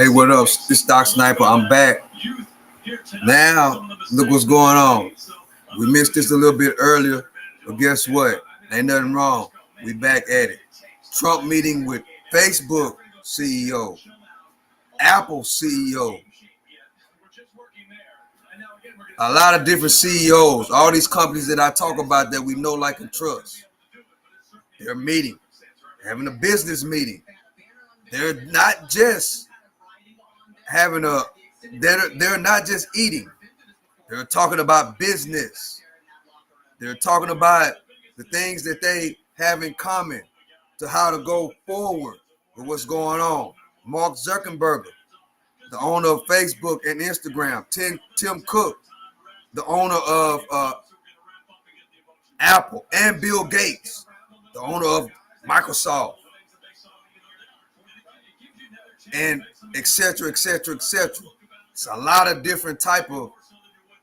Hey, what up? This Stock Sniper. I'm back. Now, look what's going on. We missed this a little bit earlier, but guess what? Ain't nothing wrong. We back at it. Trump meeting with Facebook CEO, Apple CEO, a lot of different CEOs, all these companies that I talk about that we know, like, and trust. They're meeting, having a business meeting. They're not just having a, they're not just eating. They're talking about business. They're talking about the things that they have in common to how to go forward with what's going on. Mark Zuckerberg, the owner of Facebook and Instagram. Tim Cook, the owner of Apple, and Bill Gates, the owner of Microsoft, and et cetera, et cetera, et cetera. It's a lot of different type of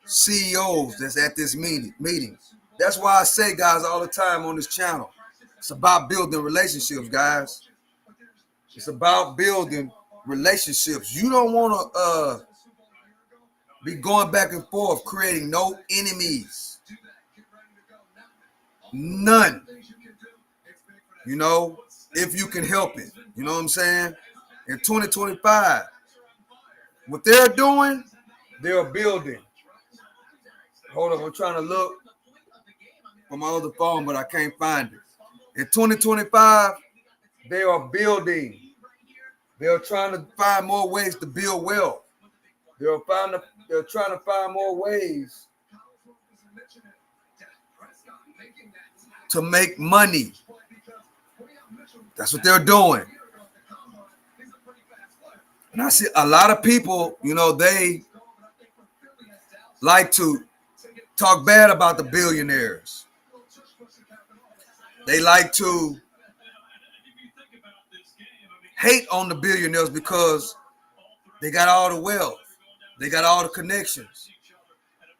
CEOs that's at this meeting. That's why I say, guys, all the time on this channel, it's about building relationships, guys. It's about building relationships. You don't want to be going back and forth, creating no enemies. None. You know, if you can help it. You know what I'm saying? In 2025, what they're doing, they're building. Hold on, I'm trying to look for my other phone, but I can't find it. In 2025, they are building. They're trying to find more ways to build wealth. They're trying to find more ways to make money. That's what they're doing. And I see a lot of people, you know, they like to talk bad about the billionaires. They like to hate on the billionaires because they got all the wealth. They got all the connections.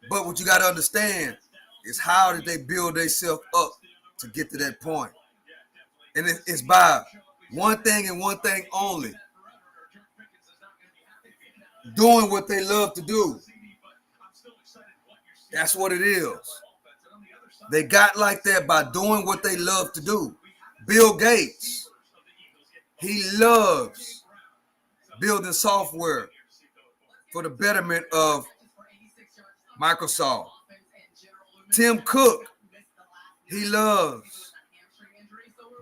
But what you got to understand is, how did they build themselves up to get to that point? And it's by one thing and one thing only: doing what they love to do. That's what it is. They got like that by doing what they love to do. Bill Gates, he loves building software for the betterment of Microsoft. Tim Cook, he loves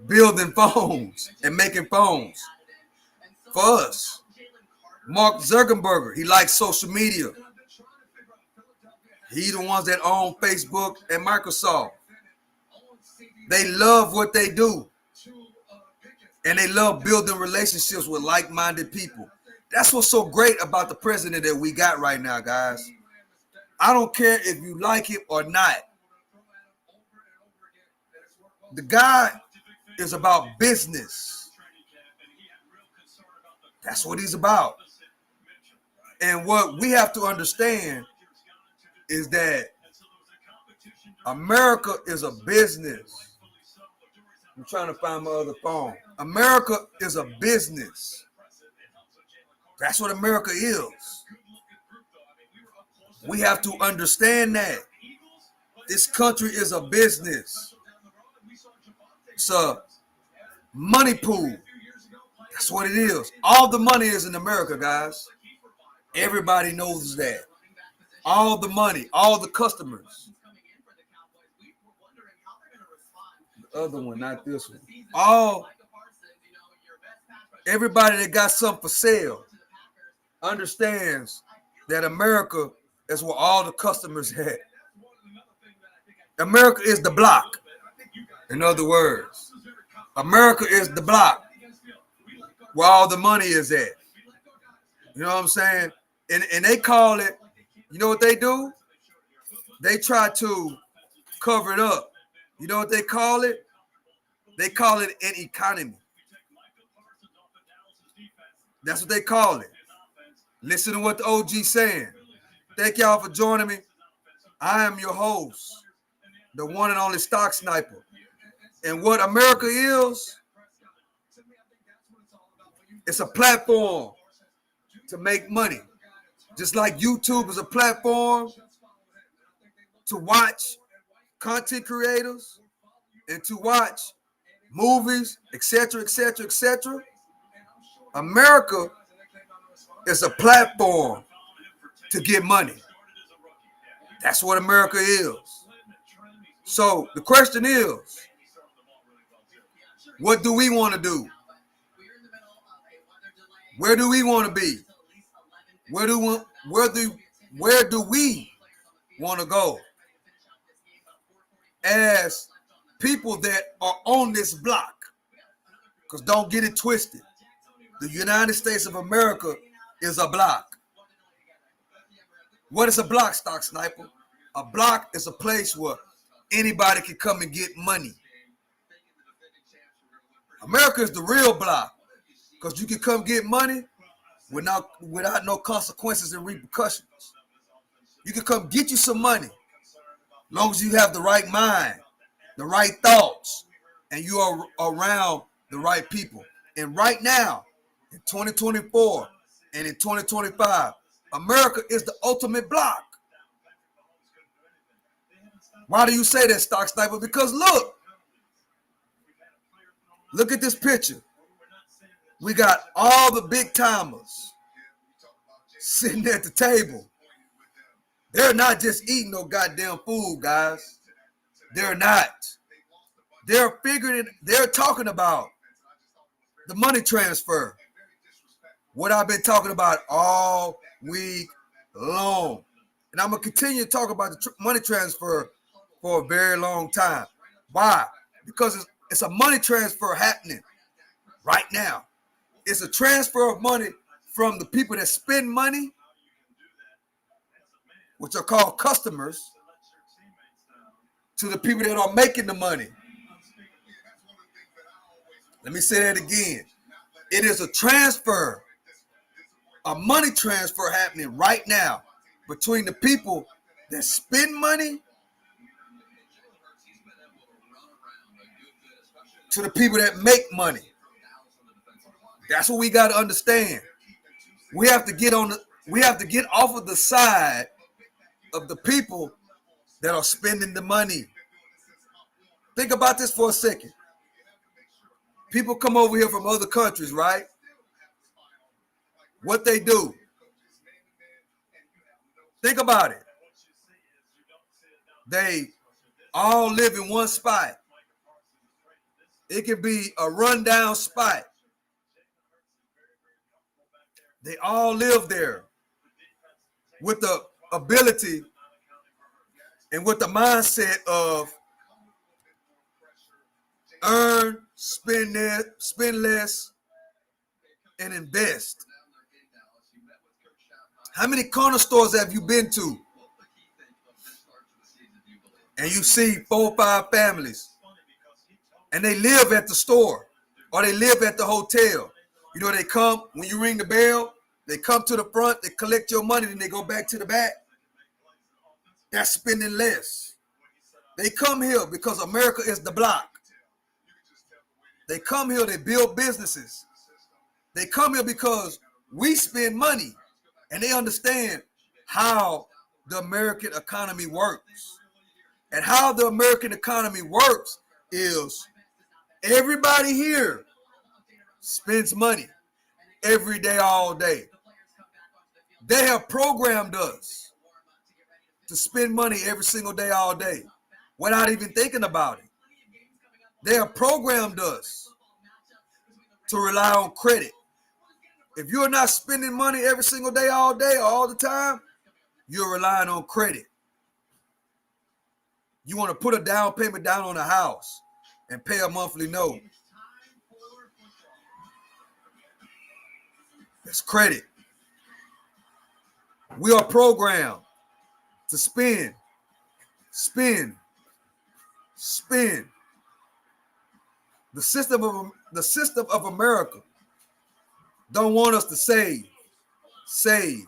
building phones and making phones for us. Mark Zuckerberg, he likes social media. He the ones that own Facebook and Microsoft. They love what they do. And they love building relationships with like-minded people. That's what's so great about the president that we got right now, guys. I don't care if you like it or not. The guy is about business. That's what he's about. And what we have to understand is that America is a business. I'm trying to find my other phone. America is a business. That's what America is. We have to understand that. This country is a business. It's a money pool. That's what it is. All the money is in America, guys. Everybody knows that. All the money, all the customers. The other one, not this one. Everybody that got something for sale understands that America is where all the customers at. America is the block. In other words, America is the block where all the money is at. You know what I'm saying? And they call it, you know what they do? They try to cover it up. You know what they call it? They call it an economy. That's what they call it. Listen to what the OG's saying. Thank y'all for joining me. I am your host, the one and only Stock Sniper. And what America is, it's a platform to make money. Just like YouTube is a platform to watch content creators and to watch movies, etc., etc., etc. America is a platform to get money. That's what America is. So the question is, what do we want to do? Where do we want to be? Where do we want to go as people that are on this block? Because don't get it twisted. The United States of America is a block. What is a block, Stock Sniper? A block is a place where anybody can come and get money. America is the real block because you can come get money without no consequences and repercussions. You can come get you some money as long as you have the right mind, the right thoughts, and you are around the right people. And right now, in 2024 and in 2025, America is the ultimate block. Why do you say that, Stock Sniper? Because look at this picture. We got all the big timers sitting at the table. They're not just eating no goddamn food, guys. They're not. They're talking about the money transfer. What I've been talking about all week long. And I'm going to continue to talk about the money transfer for a very long time. Why? Because it's a money transfer happening right now. It's a transfer of money from the people that spend money, which are called customers, to the people that are making the money. Let me say that again. It is a transfer, a money transfer happening right now between the people that spend money to the people that make money. That's what we got to understand. We have to get off of the side of the people that are spending the money. Think about this for a second. People come over here from other countries, right? What they do. Think about it. They all live in one spot. It can be a rundown spot. They all live there with the ability and with the mindset of earn, spend less, and invest. How many corner stores have you been to? And you see 4 or 5 families, and they live at the store or they live at the hotel. You know, they come, when you ring the bell, they come to the front, they collect your money, then they go back to the back. That's spending less. They come here because America is the block. They come here, they build businesses. They come here because we spend money, and they understand how the American economy works. And how the American economy works is everybody here spends money every day, all day. They have programmed us to spend money every single day, all day, without even thinking about it. They have programmed us to rely on credit. If you're not spending money every single day, all day, or all the time, you're relying on credit. You want to put a down payment down on a house and pay a monthly note. That's credit. We are programmed to spend. The system of America don't want us to save. Save.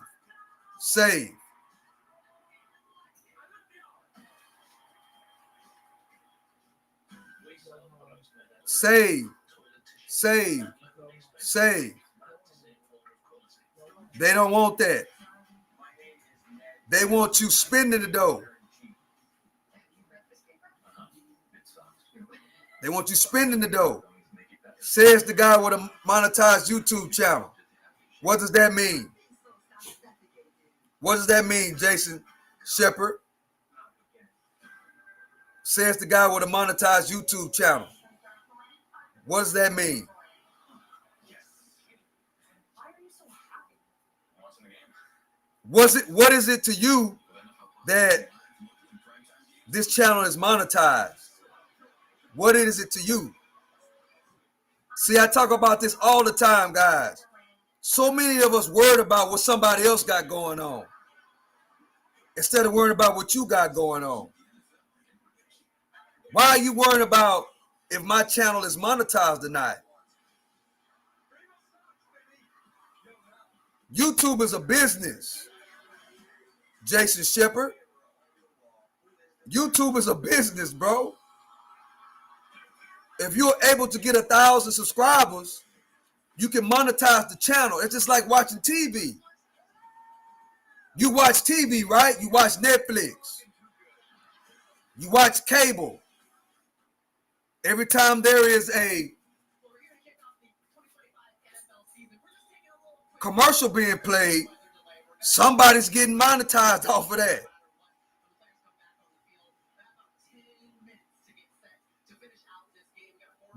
They don't want that. They want you spending the dough. They want you spending the dough. Says the guy with a monetized YouTube channel. What does that mean? What does that mean, Jason Shepard? Says the guy with a monetized YouTube channel. What does that mean? What is it to you that this channel is monetized? What is it to you? See, I talk about this all the time, guys. So many of us worried about what somebody else got going on instead of worrying about what you got going on. Why are you worrying about if my channel is monetized or not? YouTube is a business, Jason Shepard. YouTube is a business, bro. If you're able to get 1,000 subscribers, you can monetize the channel. It's just like watching TV. You watch TV, right? You watch Netflix. You watch cable. Every time there is a commercial being played, somebody's getting monetized off of that.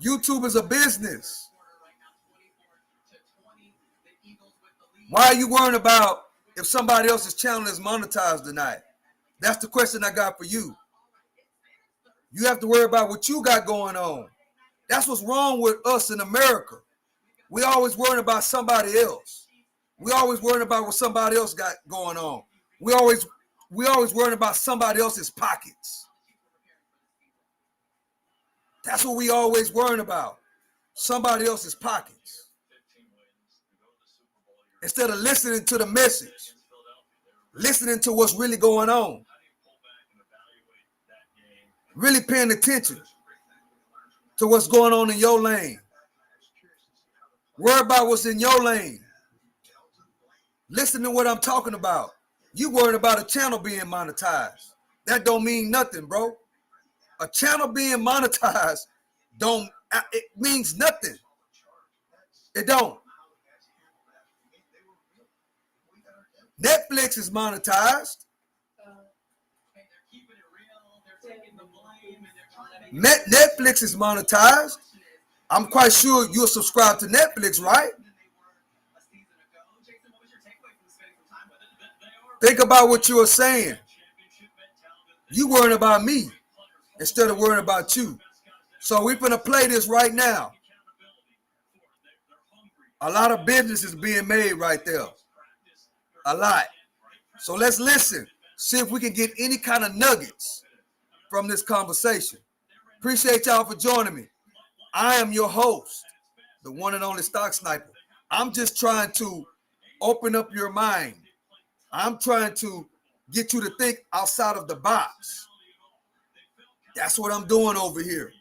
YouTube is a business. Why are you worrying about if somebody else's channel is monetized or not? That's the question I got for you. You have to worry about what you got going on. That's what's wrong with us in America. We always worrying about somebody else. We always worrying about what somebody else got going on. We always worrying about somebody else's pockets. That's what we always worrying about. Somebody else's pockets. Instead of listening to the message, listening to what's really going on, really paying attention to what's going on in your lane. Worry about what's in your lane. Listen to what I'm talking about. You worried about a channel being monetized. That don't mean nothing, bro. A channel being monetized it means nothing. It don't. Netflix is monetized. Netflix is monetized. I'm quite sure you're subscribed to Netflix, right? Think about what you are saying. You worrying about me instead of worrying about you. So we're going to play this right now. A lot of business is being made right there. A lot. So let's listen. See if we can get any kind of nuggets from this conversation. Appreciate y'all for joining me. I am your host, the one and only Stock Sniper. I'm just trying to open up your mind. I'm trying to get you to think outside of the box. That's what I'm doing over here.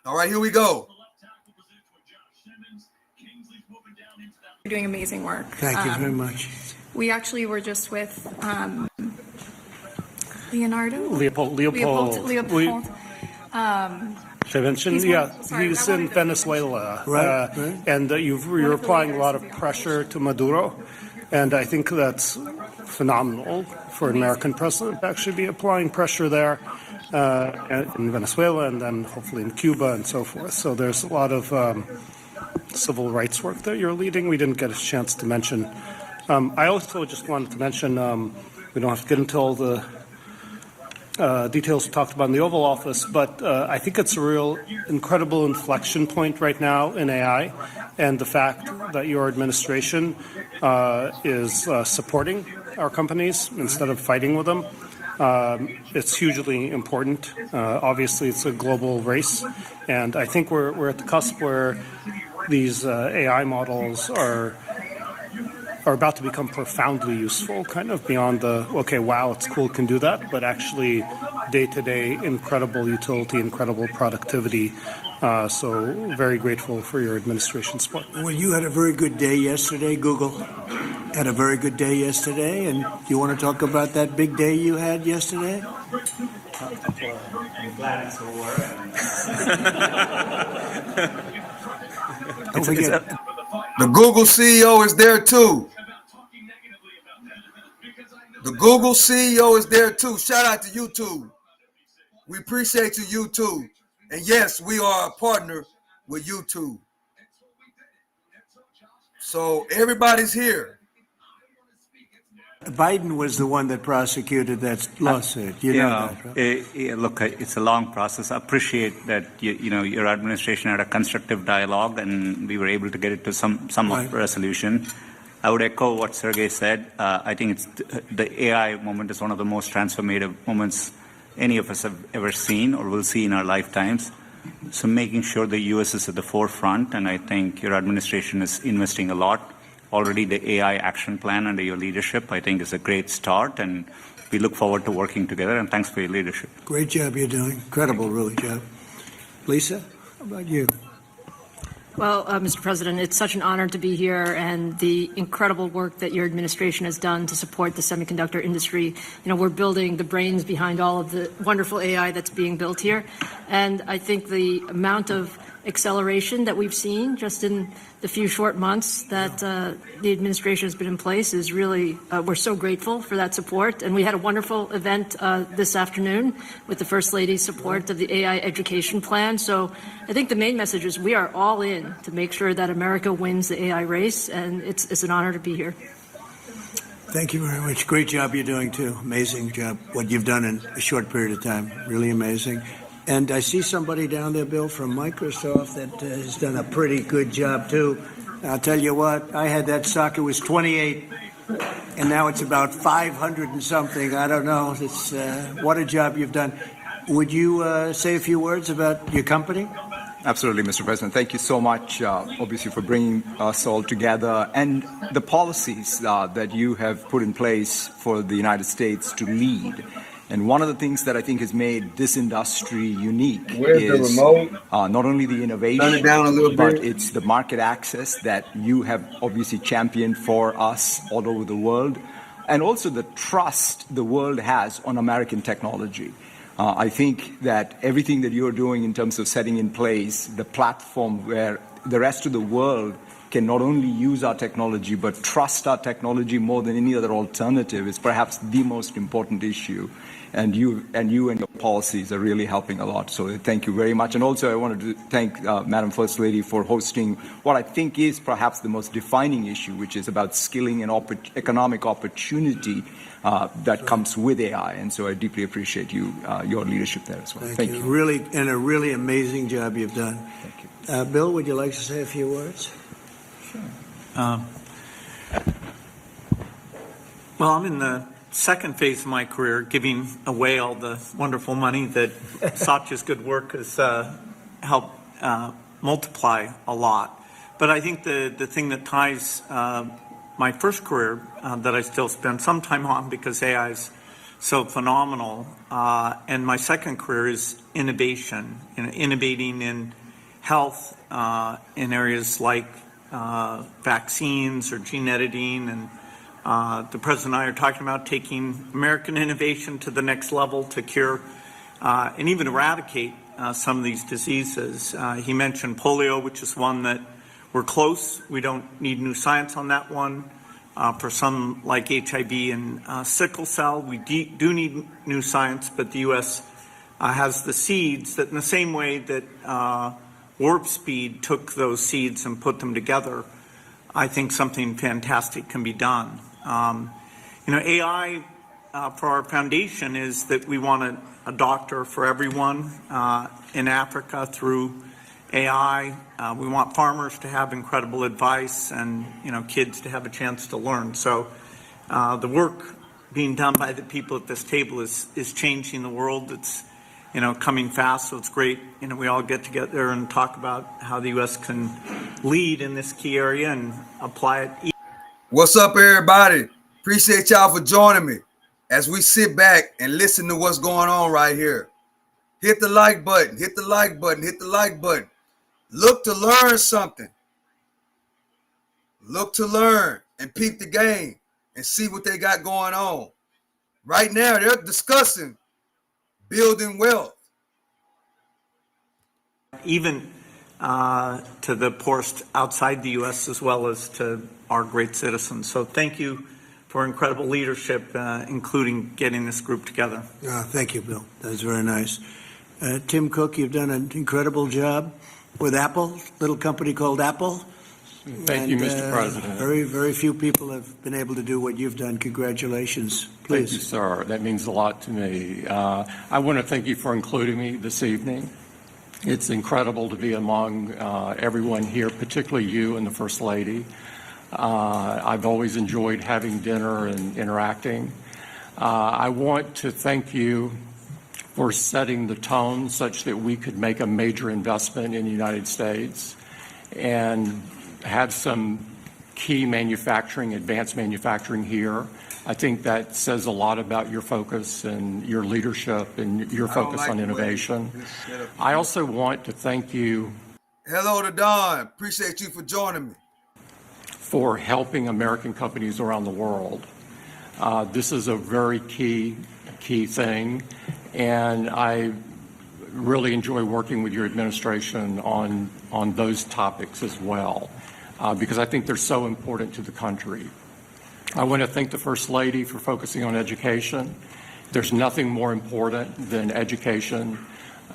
All right, here we go. You're doing amazing work. Thank you very much. We actually were just with Leopold. He's in Venezuela, right. And you're applying a lot of pressure to Maduro, and I think that's phenomenal for an American president to actually be applying pressure there in Venezuela, and then hopefully in Cuba and so forth. So there's a lot of civil rights work that you're leading. We didn't get a chance to mention. I also just wanted to mention, we don't have to get into all the details we talked about in the Oval Office, but I think it's a real incredible inflection point right now in AI, and the fact that your administration is supporting our companies instead of fighting with them. It's hugely important. Obviously, it's a global race, and I think we're at the cusp where these AI models are about to become profoundly useful, kind of beyond the, okay, wow, it's cool, can do that, but actually day-to-day incredible utility, incredible productivity. So very grateful for your administration support. Well, you had a very good day yesterday. Google had a very good day yesterday. And you want to talk about that big day you had yesterday? I'm glad it's over. Don't forget. The Google CEO is there too. The Google CEO is there too. Shout out to YouTube. We appreciate you, YouTube. And yes, we are a partner with YouTube. So everybody's here. Biden was the one that prosecuted that lawsuit. You know that, right? Look, it's a long process. I appreciate that your administration had a constructive dialogue, and we were able to get it to some Right. resolution. I would echo what Sergey said. I think it's the AI moment is one of the most transformative moments any of us have ever seen or will see in our lifetimes. So making sure the U.S. is at the forefront, and I think your administration is investing a lot. Already the AI action plan under your leadership, I think, is a great start, and we look forward to working together, and thanks for your leadership. Great job you're doing. Incredible, really, job. Lisa, how about you? Well, Mr. President, it's such an honor to be here, and the incredible work that your administration has done to support the semiconductor industry. We're building the brains behind all of the wonderful AI that's being built here. And I think the amount of acceleration that we've seen just in the few short months that the administration has been in place is really, we're so grateful for that support. And we had a wonderful event this afternoon with the First Lady's support of the AI education plan. So I think the main message is we are all in to make sure that America wins the AI race, and it's an honor to be here. Thank you very much. Great job you're doing, too. Amazing job, what you've done in a short period of time. Really amazing. And I see somebody down there, Bill, from Microsoft that has done a pretty good job, too. I'll tell you what, I had that stock, it was 28, and now it's about 500 and something. I don't know. It's what a job you've done. Would you say a few words about your company? Absolutely, Mr. President. Thank you so much, obviously, for bringing us all together and the policies that you have put in place for the United States to lead. And one of the things that I think has made this industry unique is not only the innovation, but it's the market access that you have obviously championed for us all over the world, and also the trust the world has on American technology. I think that everything that you're doing in terms of setting in place the platform where the rest of the world can not only use our technology but trust our technology more than any other alternative is perhaps the most important issue. And you and your policies are really helping a lot. So thank you very much. And also I wanted to thank Madam First Lady for hosting what I think is perhaps the most defining issue, which is about skilling and economic opportunity that comes with AI. And so I deeply appreciate your leadership there as well. Thank you. Really, and a really amazing job you've done. Thank you. Bill, would you like to say a few words? Sure. Well, I'm in the second phase of my career, giving away all the wonderful money that Satya's good work has helped multiply a lot. But I think the thing that ties my first career that I still spend some time on because AI is so phenomenal, and my second career is innovation, innovating in health in areas like vaccines or gene editing, and the President and I are talking about taking American innovation to the next level to cure and even eradicate some of these diseases. He mentioned polio, which is one that we're close. We don't need new science on that one. For some like HIV and sickle cell, we do need new science, but the U.S. Has the seeds that in the same way that Warp Speed took those seeds and put them together, I think something fantastic can be done. AI for our foundation is that we want a doctor for everyone in Africa through AI. We want farmers to have incredible advice and, kids to have a chance to learn. So the work being done by the people at this table is changing the world. It's, coming fast, so it's great. We all get together and talk about how the U.S. can lead in this key area and apply it. What's up, everybody? Appreciate y'all for joining me. as we sit back and listen to what's going on right here, hit the like button, hit the like button, hit the like button. Look to learn something. Look to learn and peep the game and see what they got going on. Right now, they're discussing building wealth. Even to the poorest outside the U.S. as well as to our great citizens. So thank you for incredible leadership, including getting this group together. Thank you, Bill. That was very nice. Tim Cook, you've done an incredible job with Apple, little company called Apple. Thank you, Mr. President. Very, very few people have been able to do what you've done. Congratulations. Please. Thank you, sir. That means a lot to me. I want to thank you for including me this evening. It's incredible to be among everyone here, particularly you and the First Lady. I've always enjoyed having dinner and interacting. I want to thank you for setting the tone such that we could make a major investment in the United States and have some key manufacturing, advanced manufacturing here. I think that says a lot about your focus and your leadership and your focus on innovation. I also want to thank you. Hello to Don. Appreciate you for joining me. For helping American companies around the world. This is a very key thing, and I really enjoy working with your administration on those topics as well, because I think they're so important to the country. I want to thank the First Lady for focusing on education. There's nothing more important than education.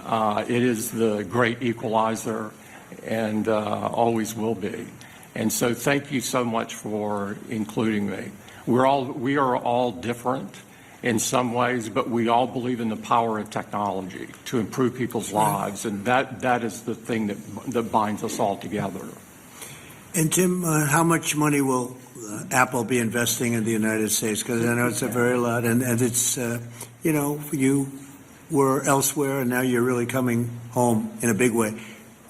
It is the great equalizer and always will be. And so thank you so much for including me. We are all different in some ways, but we all believe in the power of technology to improve people's lives, and that is the thing that binds us all together. And Tim, how much money will Apple be investing in the United States? Because I know it's a very lot, and it's, you were elsewhere, and now you're really coming home in a big way.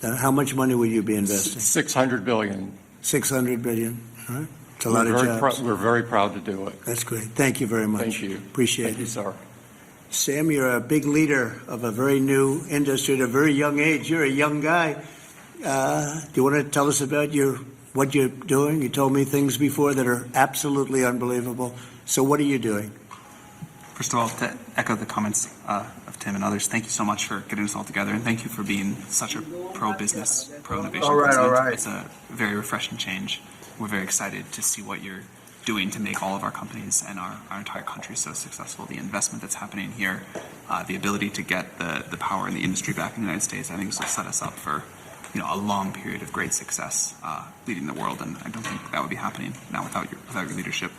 How much money will you be investing? $600 billion. $600 billion. All right. It's a lot of jobs. We're very proud to do it. That's great. Thank you very much. Thank you. Appreciate it. Thank you, sir. Sam, you're a big leader of a very new industry at a very young age. You're a young guy. Do you want to tell us about what you're doing? You told me things before that are absolutely unbelievable. So what are you doing? First of all, to echo the comments of Tim and others, thank you so much for getting us all together, and thank you for being such a pro-business, pro-innovation president. All right. It's a very refreshing change. We're very excited to see what you're doing to make all of our companies and our entire country so successful. The investment that's happening here, the ability to get the power in the industry back in the United States, I think this will set us up for a long period of great success leading the world, and I don't think that would be happening now without your leadership.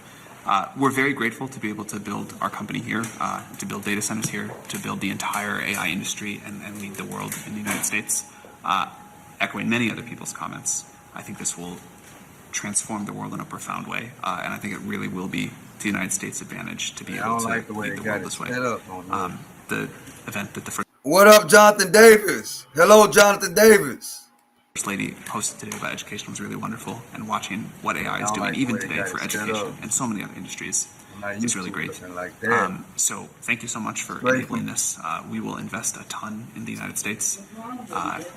We're very grateful to be able to build our company here, to build data centers here, to build the entire AI industry and lead the world in the United States. Echoing many other people's comments, I think this will transform the world in a profound way, and I think it really will be to the United States' advantage to be able to lead the world this way. The event that the First What up, Jonathan Davis? Hello, Jonathan Davis. First Lady hosted today about education was really wonderful, and watching what AI is doing even today for education and so many other industries is really great. So thank you so much for enabling this. We will invest a ton in the United States,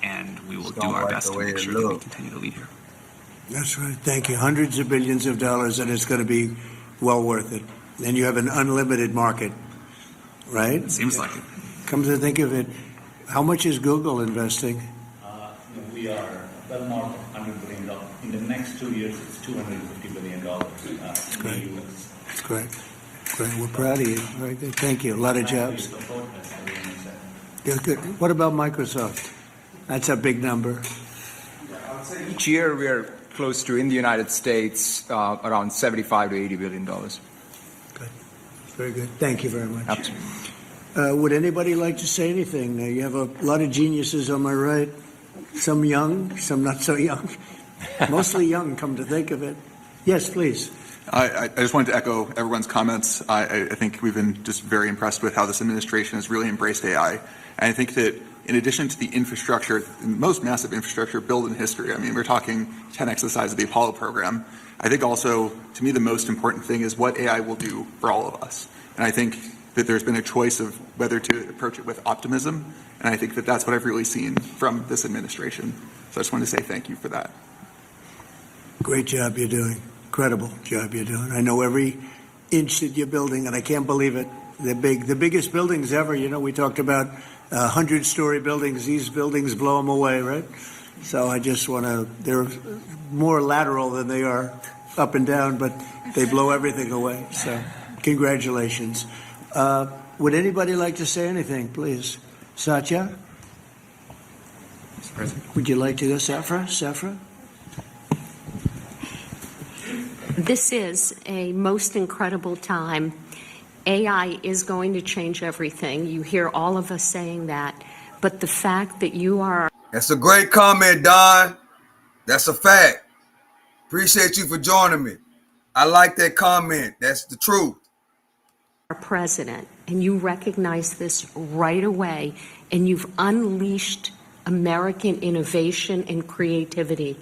and we will do our best to make sure that we continue to lead here. That's right. Thank you. Hundreds of billions of dollars, and it's going to be well worth it. And you have an unlimited market, right? It seems like it. Come to think of it, how much is Google investing? We are well north of $100 billion. In the next 2 years, it's $250 billion. That's great. That's great. Great. We're proud of you. Very good. Thank you. A lot of jobs. Good. What about Microsoft? That's a big number. Each year we are close to, in the United States, around $75 to $80 billion. Good. Very good. Thank you very much. Absolutely. Would anybody like to say anything? You have a lot of geniuses on my right. Some young, some not so young. Mostly young, come to think of it. Yes, please. I just wanted to echo everyone's comments. I think we've been just very impressed with how this administration has really embraced AI. And I think that in addition to the infrastructure, the most massive infrastructure built in history, I mean, we're talking 10x the size of the Apollo program. I think also, to me, the most important thing is what AI will do for all of us. And I think that there's been a choice of whether to approach it with optimism, and I think that that's what I've really seen from this administration. So I just wanted to say thank you for that. Great job you're doing. Incredible job you're doing. I know every inch that you're building, and I can't believe it. They're big. The biggest buildings ever. You know, we talked about 100-story buildings. These buildings blow them away, right? So I just want to, they're more lateral than they are up and down, but they blow everything away. So congratulations. Would anybody like to say anything, please? Satya? Mr. President. Would you like to go, Safra? This is a most incredible time. AI is going to change everything. You hear all of us saying that, but the fact that you are... That's a great comment, Don. That's a fact. Appreciate you for joining me. I like that comment. That's the truth. our president, and you recognize this right away, and you've unleashed American innovation and creativity.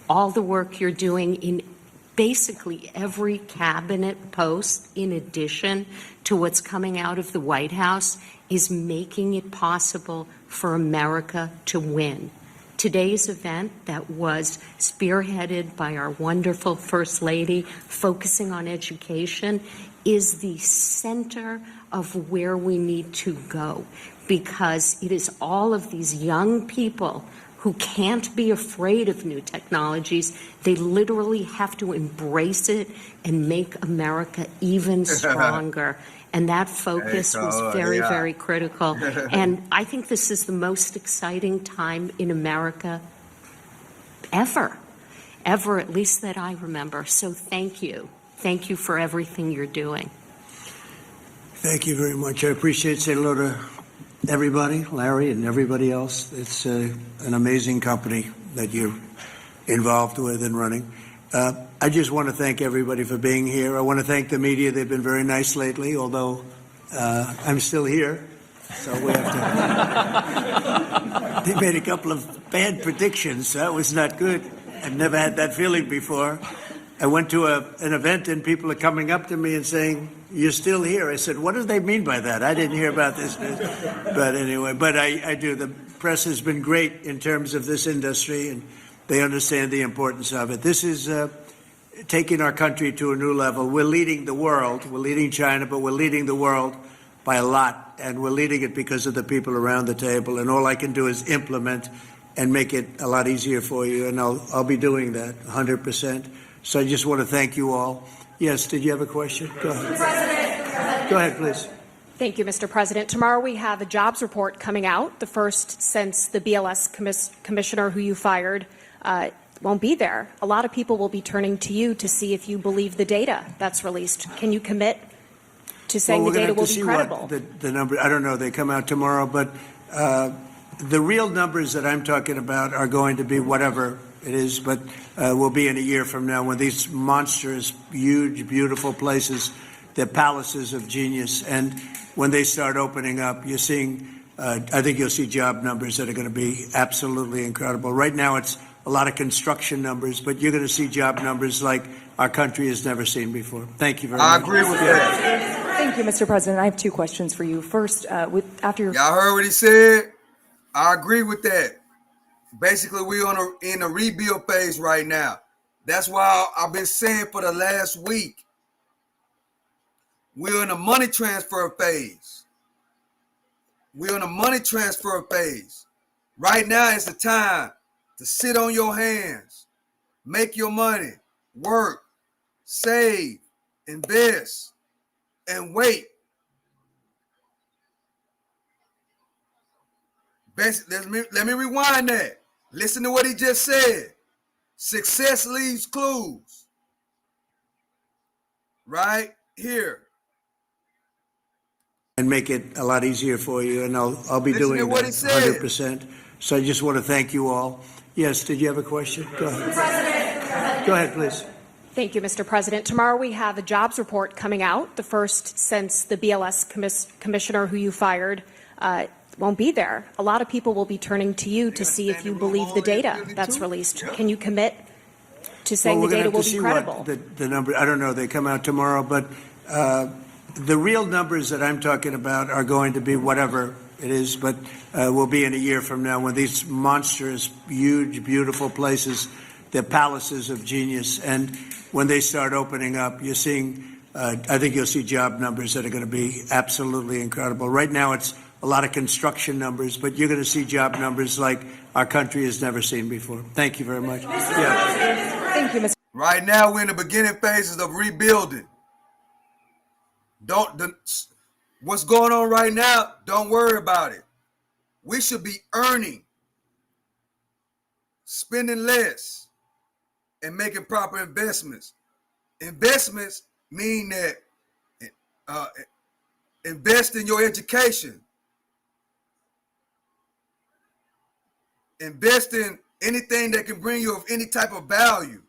All the work you're doing in basically every cabinet post, in addition to what's coming out of the White House, is making it possible for America to win. Today's event that was spearheaded by our wonderful First Lady, focusing on education, is the center of where we need to go, because it is all of these young people who can't be afraid of new technologies. They literally have to embrace it and make America even stronger. And that focus was very, very critical. And I think this is the most exciting time in America ever, at least that I remember. So thank you. Thank you for everything you're doing. Thank you very much. I appreciate saying hello to everybody, Larry and everybody else. It's an amazing company that you're involved with and running. I just want to thank everybody for being here. I want to thank the media. They've been very nice lately, although I'm still here. So we have to... They made a couple of bad predictions. That was not good. I've never had that feeling before. I went to an event and people are coming up to me and saying, "You're still here." I said, "What do they mean by that? I didn't hear about this." But anyway, I do. The press has been great in terms of this industry, and they understand the importance of it. This is taking our country to a new level. We're leading the world. We're leading China, but we're leading the world by a lot, and we're leading it because of the people around the table. And all I can do is implement and make it a lot easier for you, and I'll be doing that 100%. So I just want to thank you all. Yes, did you have a question? Go ahead. Mr. President. Go ahead, please. Thank you, Mr. President. Tomorrow we have a jobs report coming out, the first since the BLS commissioner who you fired won't be there. A lot of people will be turning to you to see if you believe the data that's released. Can you commit to saying the data will be credible? The number, I don't know, they come out tomorrow, but the real numbers that I'm talking about are going to be whatever it is, but will be in a year from now when these monstrous, huge, beautiful places, they're palaces of genius. And when they start opening up, you're seeing, I think you'll see job numbers that are going to be absolutely incredible. Right now, it's a lot of construction numbers, but you're going to see job numbers like our country has never seen before. Thank you very much. I agree with that. Thank you, Mr. President. I have two questions for you. First, after your... Y'all heard what he said? I agree with that. Basically, we're in a rebuild phase right now. That's why I've been saying for the last week, we're in a money transfer phase. We're in a money transfer phase. Right now is the time to sit on your hands, make your money, work, save, invest, and wait. Let me rewind that. Listen to what he just said. Success leaves clues. Right here. And make it a lot easier for you, and I'll be doing that 100%. So I just want to thank you all. Yes, did you have a question? Go ahead. Mr. President. Go ahead, please. Thank you, Mr. President. Tomorrow we have a jobs report coming out, the first since the BLS commissioner who you fired won't be there. A lot of people will be turning to you to see if you believe the data that's released. Can you commit to saying the data will be credible? The number, I don't know, they come out tomorrow, but the real numbers that I'm talking about are going to be whatever it is, but will be in a year from now when these monstrous, huge, beautiful places, they're palaces of genius. And when they start opening up, you're seeing, I think you'll see job numbers that are going to be absolutely incredible. Right now, it's a lot of construction numbers, but you're going to see job numbers like our country has never seen before. Thank you very much. Yeah. Thank you, Mr. Right now, we're in the beginning phases of rebuilding. What's going on right now, don't worry about it. We should be earning, spending less, and making proper investments. Investments mean that invest in your education. Invest in anything that can bring you of any type of value.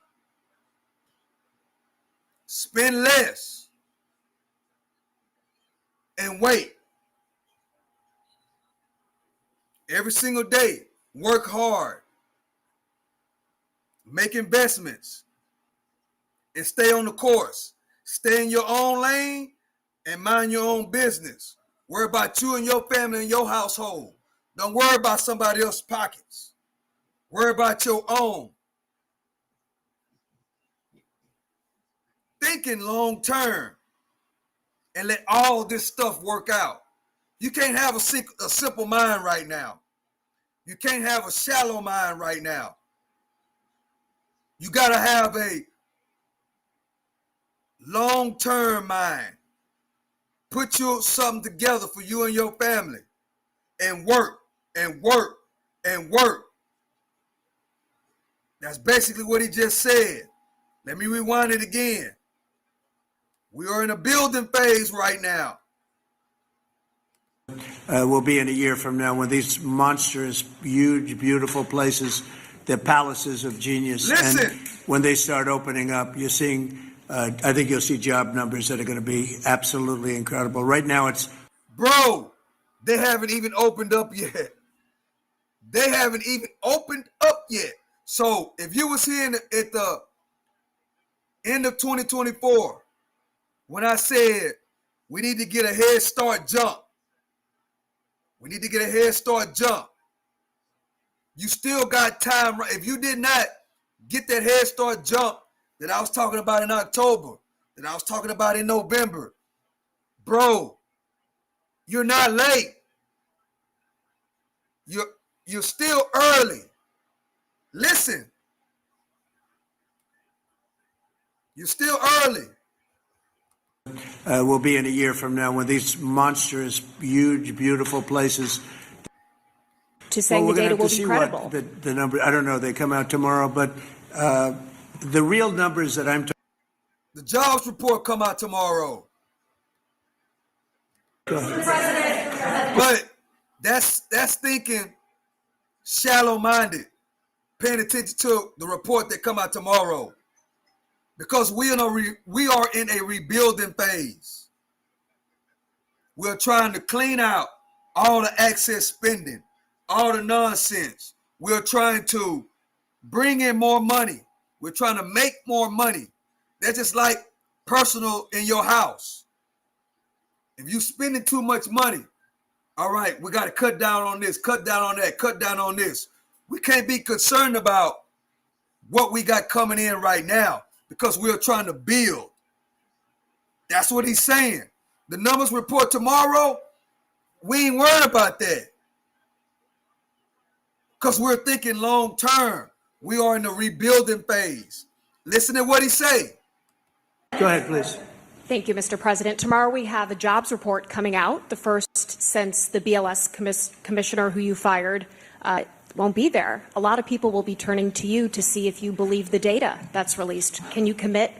Spend less and wait. Every single day, work hard, make investments, and stay on the course. Stay in your own lane and mind your own business. Worry about you and your family and your household. Don't worry about somebody else's pockets. Worry about your own. Thinking long term and let all this stuff work out. You can't have a simple mind right now. You can't have a shallow mind right now. You got to have a long-term mind. Put something together for you and your family and work and work and work. That's basically what he just said. Let me rewind it again. We are in a building phase right now. Will be in a year from now when these monstrous, huge, beautiful places, they're palaces of genius. Listen. And when they start opening up, you're seeing, I think you'll see job numbers that are going to be absolutely incredible. Right now, it's... Bro, they haven't even opened up yet. They haven't even opened up yet. So if you was here at the end of 2024, when I said we need to get a head start jump, we need to get a head start jump. You still got time. If you did not get that head start jump that I was talking about in October, that I was talking about in November, bro, you're not late. You're still early. Listen. You're still early. Will be in a year from now when these monstrous, huge, beautiful places. To saying the data will be credible. The number, I don't know, they come out tomorrow, but the real numbers that I'm talking. The jobs report come out tomorrow. But that's thinking shallow-minded, paying attention to the report that come out tomorrow. Because we are in a rebuilding phase. We're trying to clean out all the excess spending, all the nonsense. We're trying to bring in more money. We're trying to make more money. That's just like personal in your house. If you're spending too much money, all right, we got to cut down on this, cut down on that, cut down on this. We can't be concerned about what we got coming in right now because we're trying to build. That's what he's saying. The numbers report tomorrow, we ain't worried about that because we're thinking long term. We are in the rebuilding phase. Listen to what he say. Go ahead, please. Thank you, Mr. President. Tomorrow we have a jobs report coming out, the first since the BLS commissioner who you fired won't be there. A lot of people will be turning to you to see if you believe the data that's released. Can you commit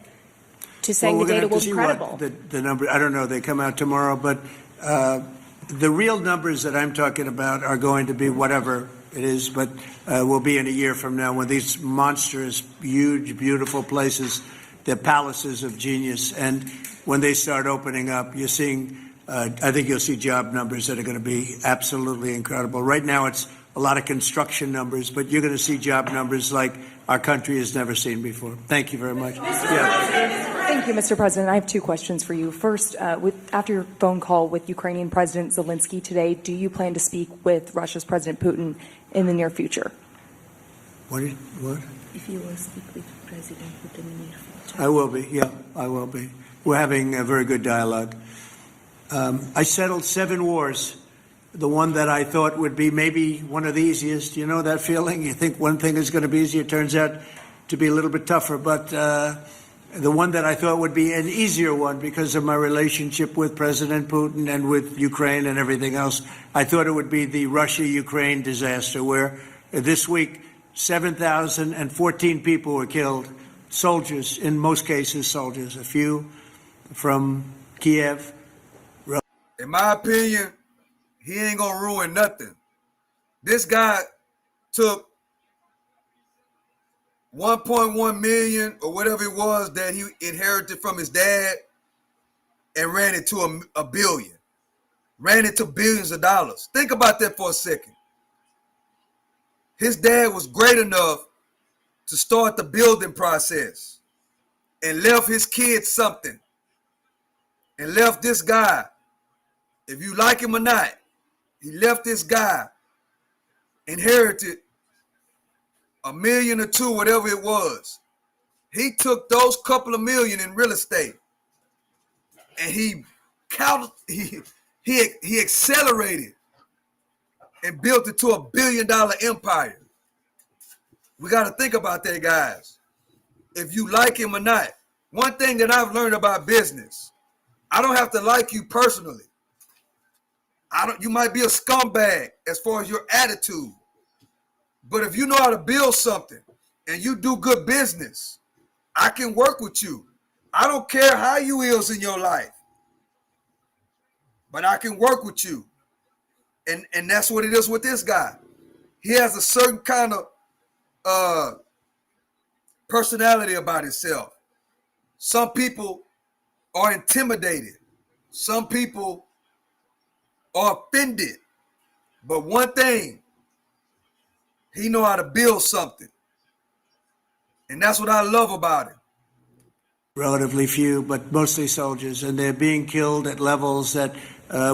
to saying the data will be credible? The number, I don't know, they come out tomorrow, but the real numbers that I'm talking about are going to be whatever it is, but will be in a year from now when these monstrous, huge, beautiful places, they're palaces of genius. And when they start opening up, you're seeing, I think you'll see job numbers that are going to be absolutely incredible. Right now, it's a lot of construction numbers, but you're going to see job numbers like our country has never seen before. Thank you very much. Yeah. Thank you, Mr. President. I have two questions for you. First, after your phone call with Ukrainian President Zelensky today, do you plan to speak with Russia's President Putin in the near future? What? If you will speak with President Putin in the near future. I will be. Yeah, I will be. We're having a very good dialogue. I settled 7 wars. The one that I thought would be maybe one of the easiest. You know that feeling? You think one thing is going to be easier, it turns out to be a little bit tougher. But the one that I thought would be an easier one because of my relationship with President Putin and with Ukraine and everything else, I thought it would be the Russia-Ukraine disaster, where this week 7,014 people were killed, soldiers, in most cases soldiers, a few from Kiev. In my opinion, he ain't gonna ruin nothing. This guy took 1.1 million or whatever it was that he inherited from his dad and ran it to a billion, ran it to billions of dollars. Think about that for a second. His dad was great enough to start the building process and left his kids something and left this guy, if you like him or not, he left this guy inherited $1 million or $2 million, whatever it was. He took those couple of million in real estate and he accelerated and built it to $1 billion empire. We got to think about that, guys. If you like him or not. One thing that I've learned about business, I don't have to like you personally. You might be a scumbag as far as your attitude. But if you know how to build something and you do good business, I can work with you. I don't care how you is in your life, but I can work with you. And that's what it is with this guy. He has a certain kind of personality about himself. Some people are intimidated. Some people are offended. But one thing, he know how to build something. And that's what I love about him. Relatively few, but mostly soldiers, and they're being killed at levels that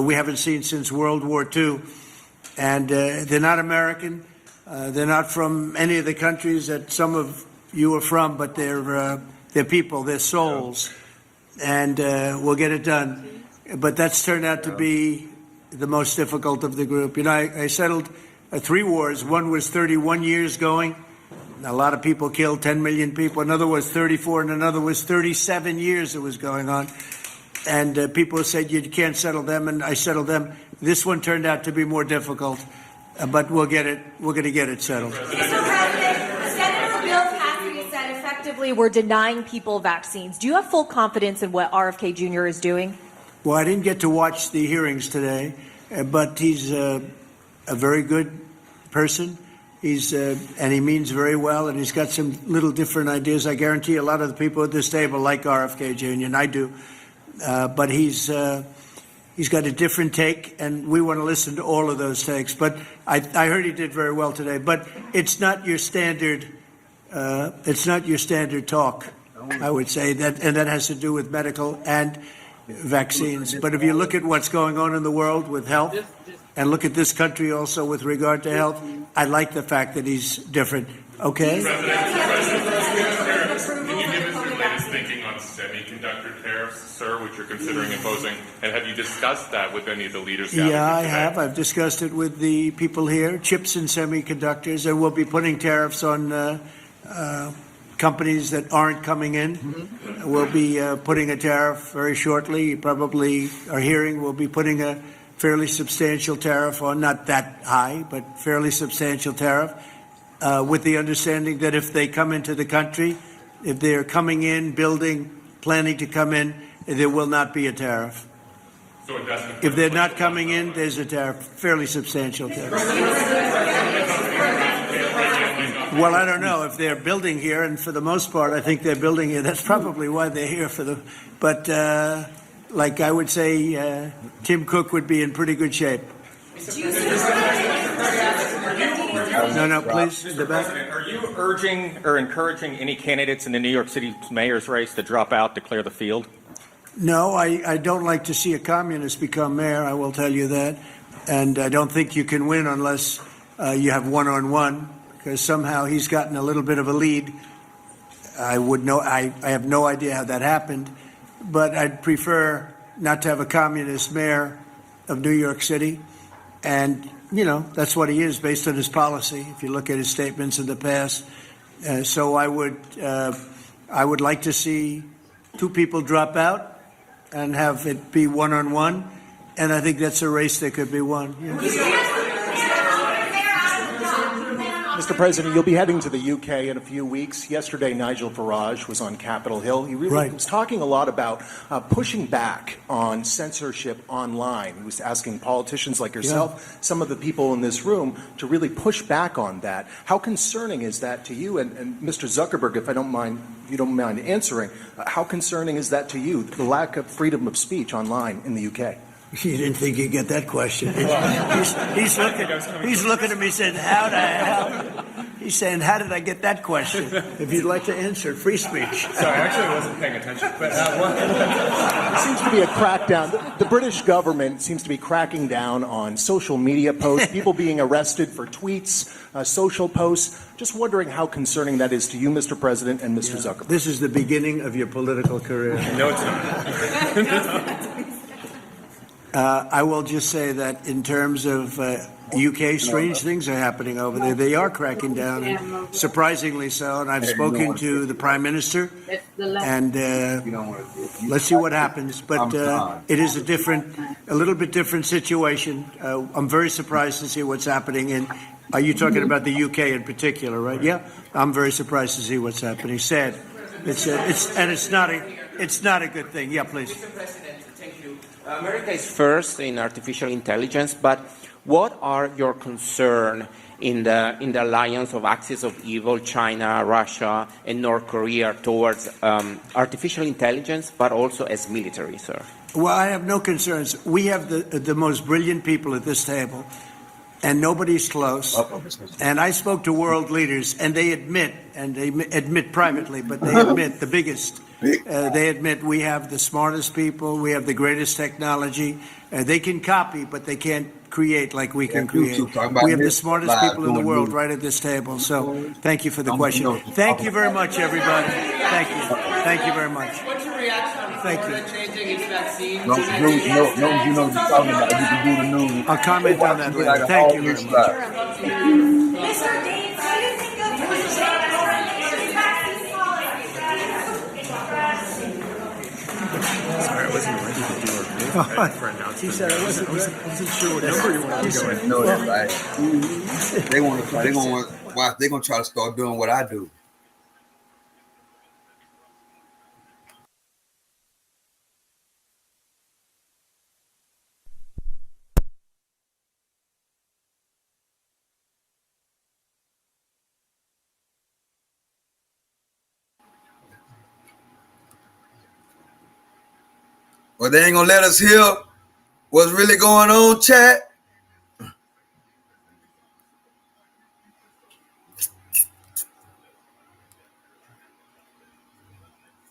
we haven't seen since World War II. And they're not American. They're not from any of the countries that some of you are from, but they're people, they're souls. And we'll get it done. But that's turned out to be the most difficult of the group. You know, I settled 3 wars. One was 31 years going. A lot of people killed, 10 million people. Another was 34, and another was 37 years it was going on. And people said, you can't settle them, and I settled them. This one turned out to be more difficult, but we'll get it. We're going to get it settled. Mr. President, Senator Bill Cassidy said effectively we're denying people vaccines. Do you have full confidence in what RFK Jr. is doing? Well, I didn't get to watch the hearings today, but he's a very good person. And he means very well, and he's got some little different ideas. I guarantee a lot of the people at this table like RFK Jr., and I do. But he's got a different take, and we want to listen to all of those takes. But I heard he did very well today. But it's not your standard. It's not your standard talk, I would say, and that has to do with medical and vaccines. But if you look at what's going on in the world with health, and look at this country also with regard to health, I like the fact that he's different. Okay? Can you give us your latest thinking on semiconductor tariffs, sir, which you're considering imposing? And have you discussed that with any of the leaders? Yeah, I have. I've discussed it with the people here, chips and semiconductors, and we'll be putting tariffs on companies that aren't coming in. Mm-hmm. We'll be putting a tariff very shortly. You probably are hearing we'll be putting a fairly substantial tariff on, not that high, but fairly substantial tariff, with the understanding that if they come into the country, if they're coming in, building, planning to come in, there will not be a tariff. So it doesn't. If they're not coming in, there's a tariff, fairly substantial tariff. Well, I don't know if they're building here, and for the most part, I think they're building here. That's probably why they're here but like I would say, Tim Cook would be in pretty good shape. Do you see No, please, in the back. President, are you urging or encouraging any candidates in the New York City mayor's race to drop out to clear the field? No, I don't like to see a communist become mayor, I will tell you that. And I don't think you can win unless you have one-on-one, because somehow he's gotten a little bit of a lead. I have no idea how that happened, but I'd prefer not to have a communist mayor of New York City. And, that's what he is based on his policy, if you look at his statements in the past. So I would like to see two people drop out and have it be one-on-one. And I think that's a race that could be won. Mr. President, you'll be heading to the UK in a few weeks. Yesterday, Nigel Farage was on Capitol Hill. He really was talking a lot about pushing back on censorship online. He was asking politicians like yourself, some of the people in this room, to really push back on that. How concerning is that to you? And Mr. Zuckerberg, if you don't mind answering, how concerning is that to you, the lack of freedom of speech online in the UK? You didn't think you'd get that question. He's looking at me saying, he's saying, how did I get that question? If you'd like to answer, free speech. Sorry, actually I wasn't paying attention. But There seems to be a crackdown. The British government seems to be cracking down on social media posts, people being arrested for tweets, social posts. Just wondering how concerning that is to you, Mr. President, and Mr. Zuckerberg. This is the beginning of your political career. No, it's not. I will just say that in terms of UK, strange things are happening over there. They are cracking down, and surprisingly so. And I've spoken to the Prime Minister, and let's see what happens. But it is a little bit different situation. I'm very surprised to see what's happening. Are you talking about the UK in particular, right? Yeah, I'm very surprised to see what's happening. Sad. It's not a good thing. Yeah, please. America is first in artificial intelligence, but what are your concerns in the alliance of axis of evil, China, Russia, and North Korea towards artificial intelligence, but also as military, sir? Well, I have no concerns. We have the most brilliant people at this table, and nobody's close. And I spoke to world leaders, and they admit privately, but they admit the biggest. They admit we have the smartest people, we have the greatest technology. They can copy, but they can't create like we can create. We have the smartest people in the world right at this table. So thank you for the question. Thank you very much, everybody. Thank you. Thank you very much. What's your reaction on Florida changing its vaccine? No, you know what you're talking about. You can do the news. I'll comment on that later. Thank you very much. Mr. Dean, what do you think of Sorry, I wasn't ready to do our for announcement. He said I wasn't sure what number you want to go in. No, that's right. They're gonna try to start doing what I do. Well, they ain't gonna let us hear what's really going on, chat.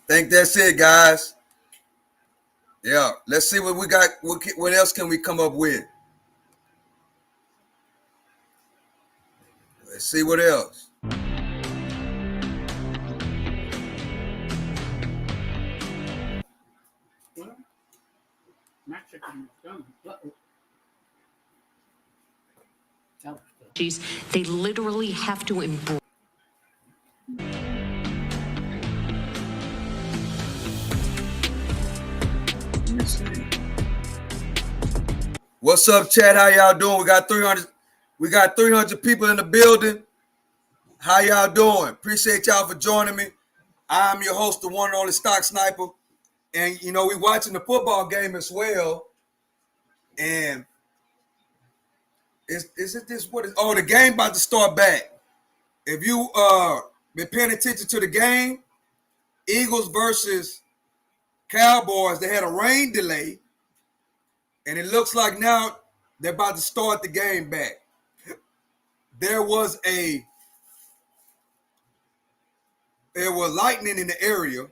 Think that's it, guys. Yeah, let's see what we got. What else can we come up with? Let's see what else. They literally have to embrace. What's up, chat? How y'all doing? We got 300 people in the building. How y'all doing? Appreciate y'all for joining me. I'm your host, the one and only Stock Sniper. And we watching the football game as well. And is it this? What is? Oh, the game about to start back. If you been paying attention to the game, Eagles versus Cowboys, they had a rain delay, and it looks like now they're about to start the game back. there was lightning in the area,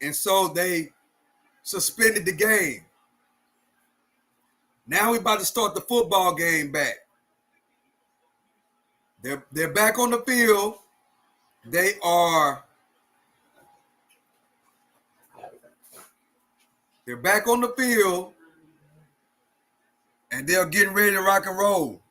and so they suspended the game. Now we're about to start the football game back. They're back on the field. They're back on the field, and they're getting ready to rock and roll.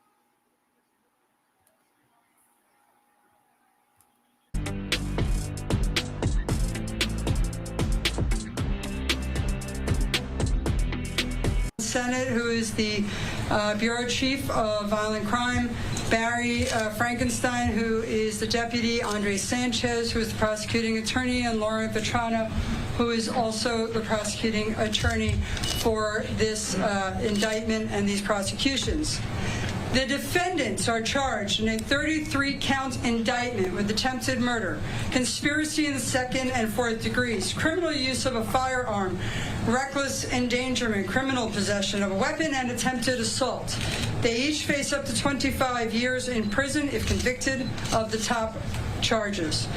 Senate, who is the Bureau Chief of Violent Crime, Barry Frankenstein, who is the Deputy, Andre Sanchez, who is the prosecuting attorney, and Laura Vetrano, who is also the prosecuting attorney for this indictment and these prosecutions. The defendants are charged in a 33-count indictment with attempted murder, conspiracy in the second and fourth degrees, criminal use of a firearm, reckless endangerment, criminal possession of a weapon, and attempted assault. They each face up to 25 years in prison if convicted of the top charges.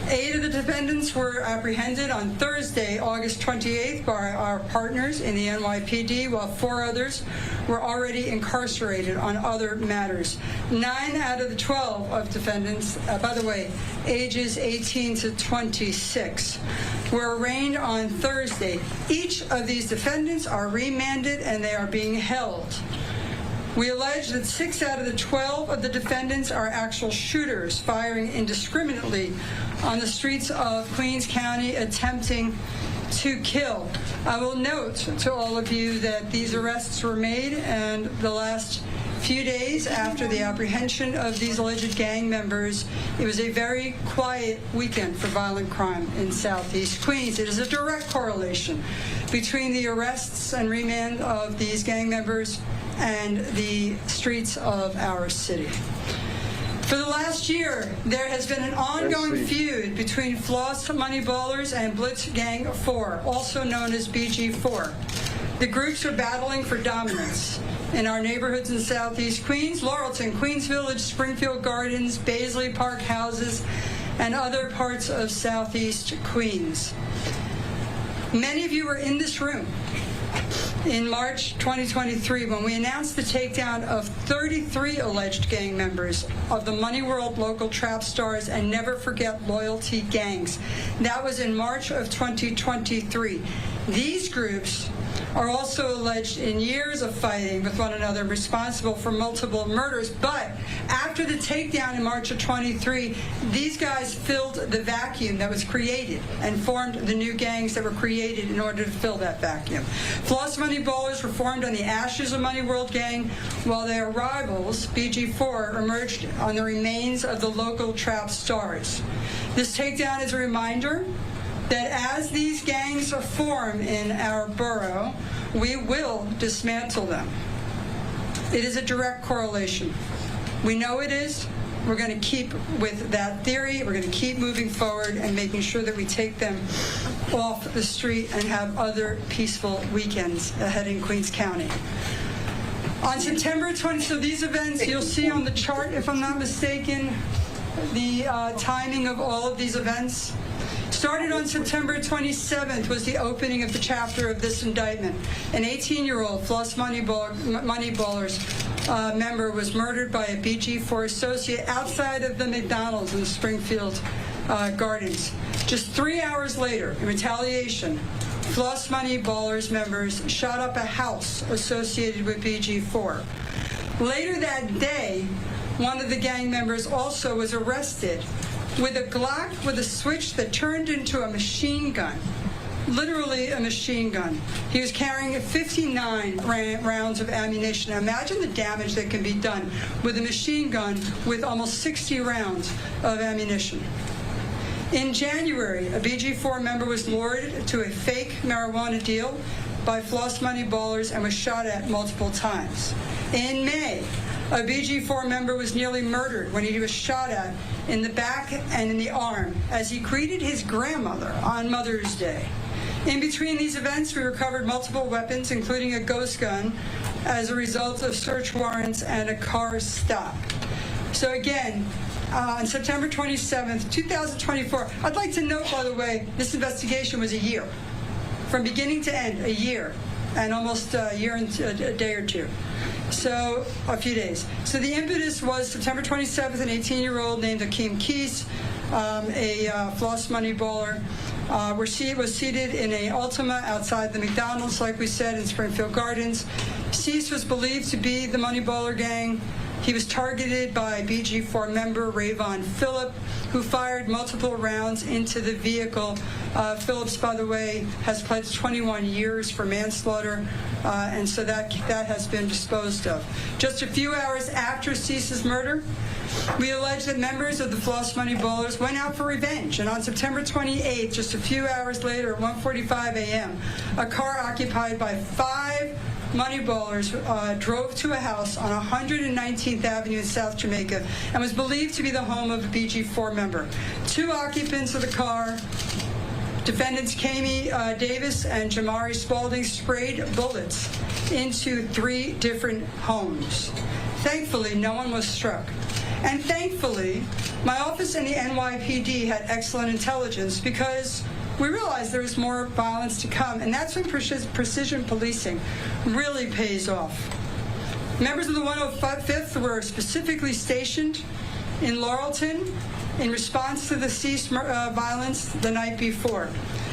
8 of the defendants were apprehended on Thursday, August 28th, by our partners in the NYPD, while 4 others were already incarcerated on other matters. 9 out of the 12 of defendants, by the way, ages 18 to 26, were arraigned on Thursday. Each of these defendants are remanded and they are being held. We allege that 6 out of the 12 of the defendants are actual shooters firing indiscriminately on the streets of Queens County, attempting to kill. I will note to all of you that these arrests were made, and the last few days after the apprehension of these alleged gang members, it was a very quiet weekend for violent crime in Southeast Queens. It is a direct correlation between the arrests and remand of these gang members and the streets of our city. For the last year, there has been an ongoing feud between Floss Money Ballers and Blitz Gang 4, also known as BG4. The groups are battling for dominance in our neighborhoods in Southeast Queens, Laurelton, Queens Village, Springfield Gardens, Baisley Park Houses, and other parts of Southeast Queens. Many of you were in this room in March 2023 when we announced the takedown of 33 alleged gang members of the Money World local trap stars and Never Forget Loyalty gangs. That was in March of 2023. These groups are also alleged in years of fighting with one another, responsible for multiple murders. But after the takedown in March of 23, these guys filled the vacuum that was created and formed the new gangs that were created in order to fill that vacuum. Floss Money Ballers were formed on the ashes of Money World Gang, while their rivals, BG4, emerged on the remains of the local trap stars. This takedown is a reminder that as these gangs are formed in our borough, we will dismantle them. It is a direct correlation. We know it is. We're going to keep with that theory. We're going to keep moving forward and making sure that we take them off the street and have other peaceful weekends ahead in Queens County. On September 20th, so these events, you'll see on the chart, if I'm not mistaken, the timing of all of these events. Started on September 27th was the opening of the chapter of this indictment. An 18-year-old Floss Money Ballers member was murdered by a BG4 associate outside of the McDonald's in Springfield Gardens. Just 3 hours later, in retaliation, Floss Money Ballers members shot up a house associated with BG4. Later that day, one of the gang members also was arrested with a Glock with a switch that turned into a machine gun. Literally a machine gun. He was carrying 59 rounds of ammunition. Now imagine the damage that can be done with a machine gun with almost 60 rounds of ammunition. In January, a BG4 member was lured to a fake marijuana deal by Floss Money Ballers and was shot at multiple times. In May, a BG4 member was nearly murdered when he was shot at in the back and in the arm as he greeted his grandmother on Mother's Day. In between these events, we recovered multiple weapons, including a ghost gun as a result of search warrants and a car stop. So again, on September 27th, 2024, I'd like to note, by the way, this investigation was a year. From beginning to end, a year, and almost a year and a day or two. So, a few days. So the impetus was September 27th, an 18-year-old named Akeem Keese, a floss money baller, was seated in a Altima outside the McDonald's, like we said, in Springfield Gardens. Cease was believed to be the money baller gang. He was targeted by BG4 member Rayvon Phillip, who fired multiple rounds into the vehicle. Phillips, by the way, has pledged 21 years for manslaughter, and so that has been disposed of. Just a few hours after Cease's murder, we allege that members of the Floss Money Ballers went out for revenge, and on September 28th, just a few hours later, at 1:45 a.m., a car occupied by 5 money ballers drove to a house on 119th Avenue in South Jamaica and was believed to be the home of a BG4 member. 2 occupants of the car, defendants Kami Davis and Jamari Spalding, sprayed bullets into 3 different homes. Thankfully, no one was struck. And thankfully, my office and the NYPD had excellent intelligence, because we realized there was more violence to come, and that's when precision policing really pays off. Members of the 105th were specifically stationed in Laurelton in response to the Cease violence the night before.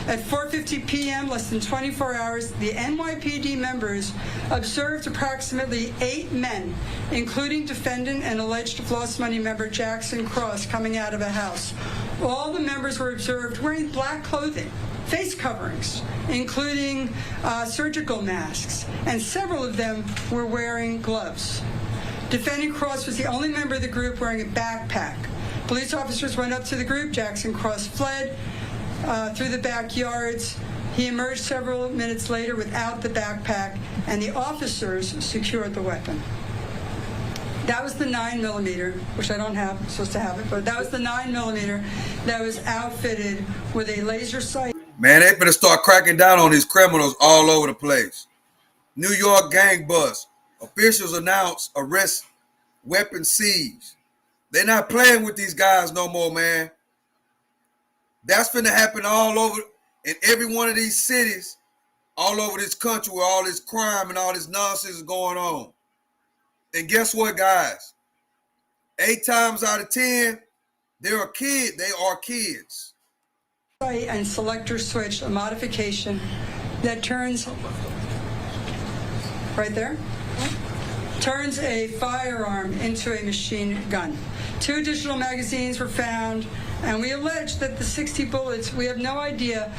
At 4:50 p.m., less than 24 hours, the NYPD members observed approximately 8 men, including defendant and alleged Floss Money member Jackson Cross, coming out of a house. All the members were observed wearing black clothing, face coverings, including surgical masks, and several of them were wearing gloves. Defendant Cross was the only member of the group wearing a backpack. Police officers went up to the group. Jackson Cross fled through the backyards. He emerged several minutes later without the backpack, and the officers secured the weapon. That was the 9mm, which I don't have, I'm supposed to have it, but that was the 9mm that was outfitted with a laser sight. Man, they better start cracking down on these criminals all over the place. New York gang bust. Officials announce arrest, weapon seized. They're not playing with these guys no more, man. That's finna happen all over, in every one of these cities, all over this country, where all this crime and all this nonsense is going on. And guess what, guys? 8 times out of 10, they are kids. And selector switch, a modification that turns, right there, turns a firearm into a machine gun. 2 additional magazines were found, and we allege that the 60 bullets, we have no idea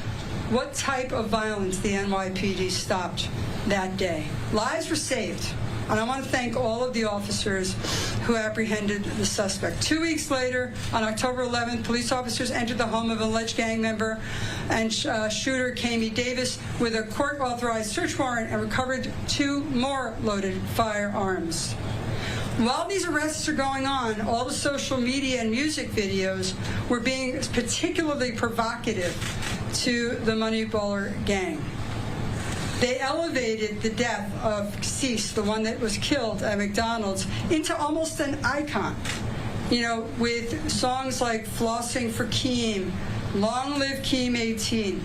what type of violence the NYPD stopped that day. Lives were saved. And I want to thank all of the officers who apprehended the suspect. 2 weeks later, on October 11th, police officers entered the home of an alleged gang member and shooter, Kami Davis, with a court-authorized search warrant, and recovered 2 more loaded firearms. While these arrests are going on, all the social media and music videos were being particularly provocative to the money baller gang. They elevated the death of Cease, the one that was killed at McDonald's, into almost an icon, with songs like Flossing for Keem, Long Live Keem 18.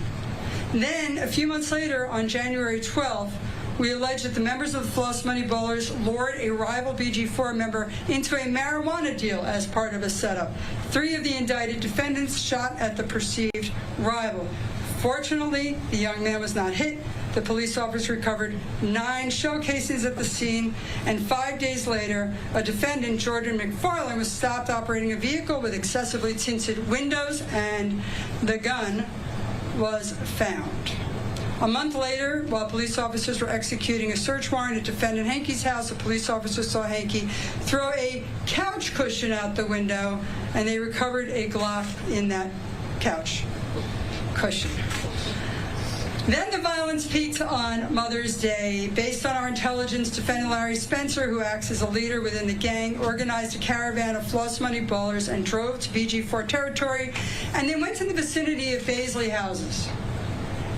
Then, a few months later, on January 12th, we allege that the members of the Floss Money Ballers lured a rival BG4 member into a marijuana deal as part of a setup. 3 of the indicted defendants shot at the perceived rival. Fortunately, the young man was not hit. The police officer recovered 9 shell casings at the scene, and 5 days later, a defendant, Jordan McFarland, was stopped operating a vehicle with excessively tinted windows, and the gun was found. A month later, while police officers were executing a search warrant at defendant Hankey's house, a police officer saw Hankey throw a couch cushion out the window, and they recovered a Glock in that couch cushion. Then the violence peaked on Mother's Day. Based on our intelligence, defendant Larry Spencer, who acts as a leader within the gang, organized a caravan of Floss Money Ballers and drove to BG4 territory, and they went to the vicinity of Baisley houses.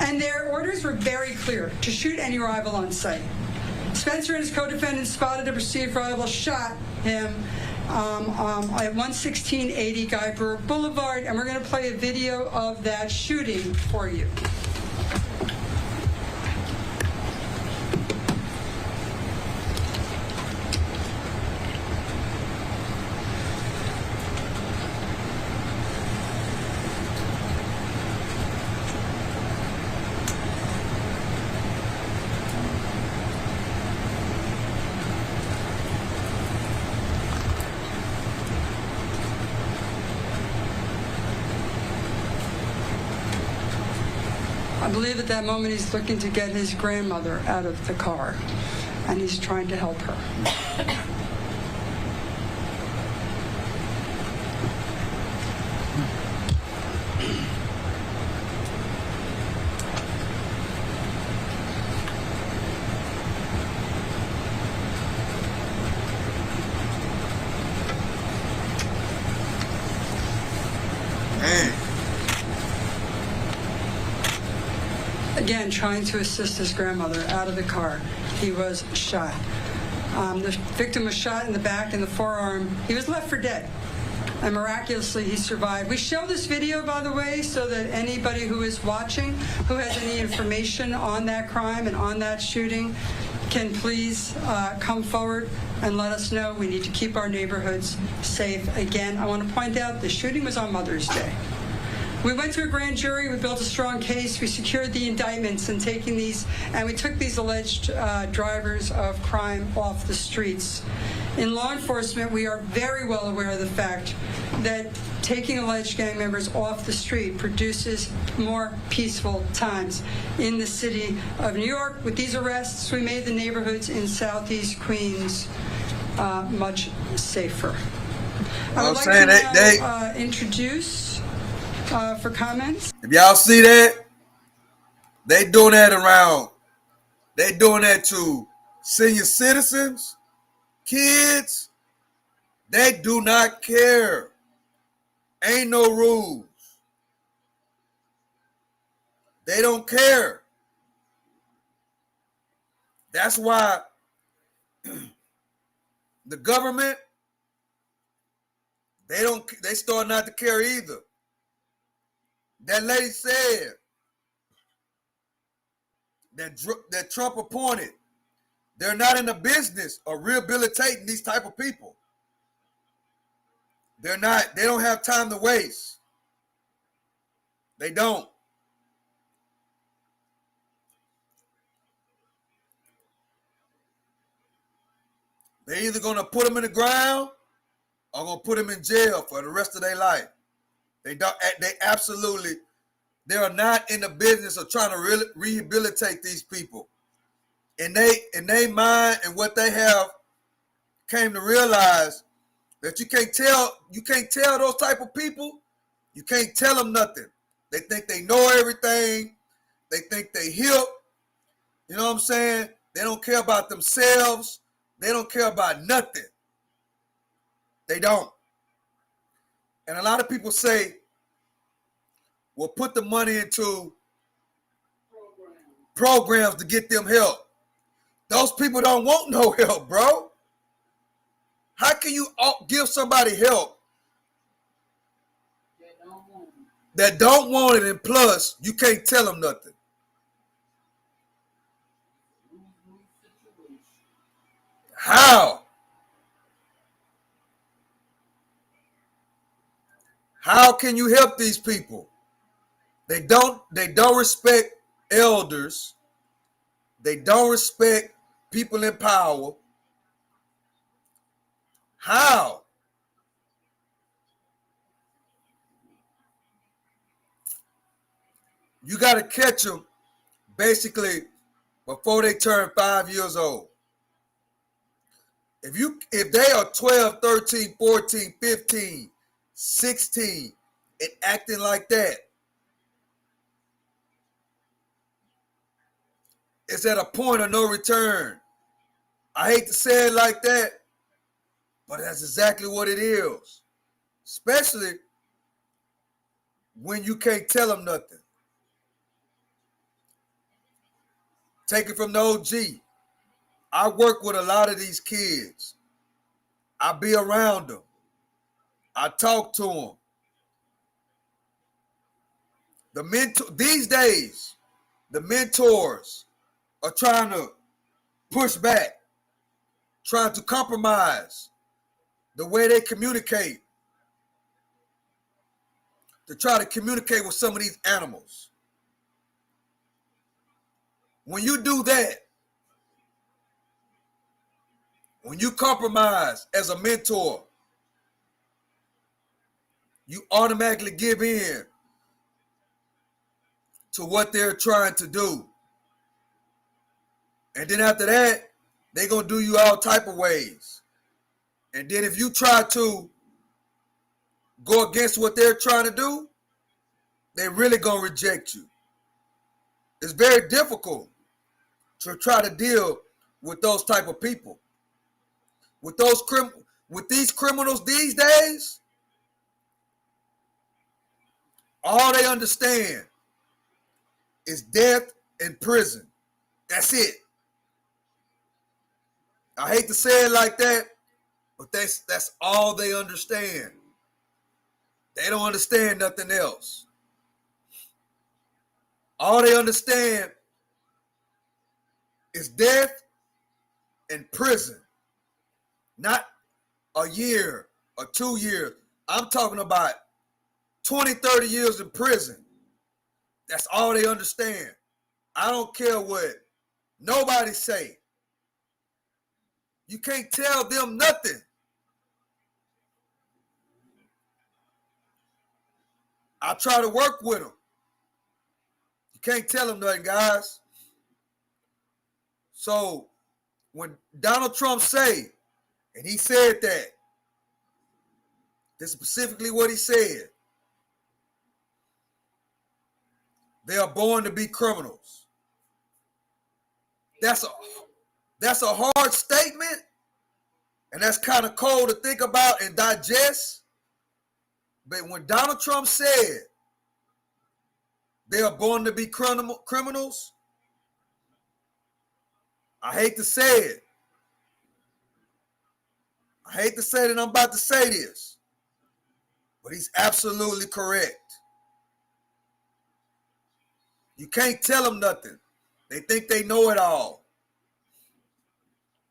And their orders were very clear: to shoot any rival on sight. Spencer and his co-defendants spotted a perceived rival, shot him at 11680 Guy Brewer Boulevard, and we're going to play a video of that shooting for you. I believe at that moment he's looking to get his grandmother out of the car, and he's trying to help her. Again, trying to assist his grandmother out of the car. He was shot. The victim was shot in the back and the forearm. He was left for dead. And miraculously, he survived. We show this video, by the way, so that anybody who is watching, who has any information on that crime and on that shooting, can please come forward and let us know. We need to keep our neighborhoods safe. Again, I want to point out the shooting was on Mother's Day. We went to a grand jury, we built a strong case, we secured the indictments and we took these alleged drivers of crime off the streets. In law enforcement, we are very well aware of the fact that taking alleged gang members off the street produces more peaceful times. In the city of New York, with these arrests, we made the neighborhoods in Southeast Queens much safer. I would like to now introduce for comments. If y'all see that, they doing that around. They doing that to senior citizens, kids. They do not care. Ain't no rules. They don't care. That's why the government, they start not to care either. That lady said that Trump appointed, they're not in the business of rehabilitating these type of people. They don't have time to waste. They don't. They're either going to put them in the ground or going to put them in jail for the rest of their life. They are not in the business of trying to rehabilitate these people. And they mind and what they have came to realize that you can't tell those type of people, you can't tell them nothing. They think they know everything. They think they hip. You know what I'm saying? They don't care about themselves. They don't care about nothing. They don't. And a lot of people say, well, put the money into programs to get them help. Those people don't want no help, bro. How can you give somebody help that don't want it, and plus you can't tell them nothing? How? How can you help these people? They don't respect elders. They don't respect people in power. How? You got to catch them basically before they turn 5 years old. If they are 12, 13, 14, 15, 16 and acting like that, it's at a point of no return. I hate to say it like that, but that's exactly what it is. Especially when you can't tell them nothing. Take it from the OG. I work with a lot of these kids. I be around them. I talk to them. These days, the mentors are trying to push back, trying to compromise the way they communicate, to try to communicate with some of these animals. When you do that, when you compromise as a mentor, you automatically give in to what they're trying to do. And then after that, they're going to do you all type of ways. And then if you try to go against what they're trying to do, they're really going to reject you. It's very difficult to try to deal with those type of people. With these criminals these days, all they understand is death and prison. That's it. I hate to say it like that, but that's all they understand. They don't understand nothing else. All they understand is death and prison. Not a year or 2 years. I'm talking about 20, 30 years in prison. That's all they understand. I don't care what nobody say. You can't tell them nothing. I try to work with them. You can't tell them nothing, guys. So when Donald Trump say, and he said that, this is specifically what he said, they are born to be criminals. That's a hard statement, and that's kind of cold to think about and digest. But when Donald Trump said they are born to be criminals, I hate to say it. I hate to say that I'm about to say this, but he's absolutely correct. You can't tell them nothing. They think they know it all.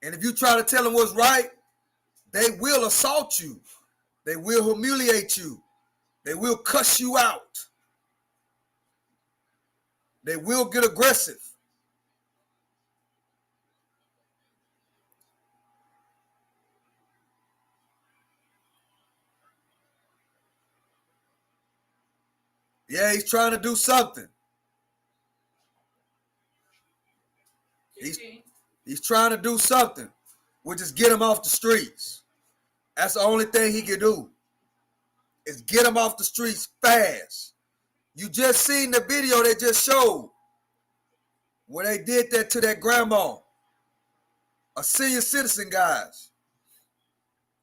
And if you try to tell them what's right, they will assault you. They will humiliate you. They will cuss you out. They will get aggressive. Yeah, he's trying to do something. He's trying to do something, which is get him off the streets. That's the only thing he can do, is get him off the streets fast. You just seen the video they just showed where they did that to that grandma, a senior citizen, guys.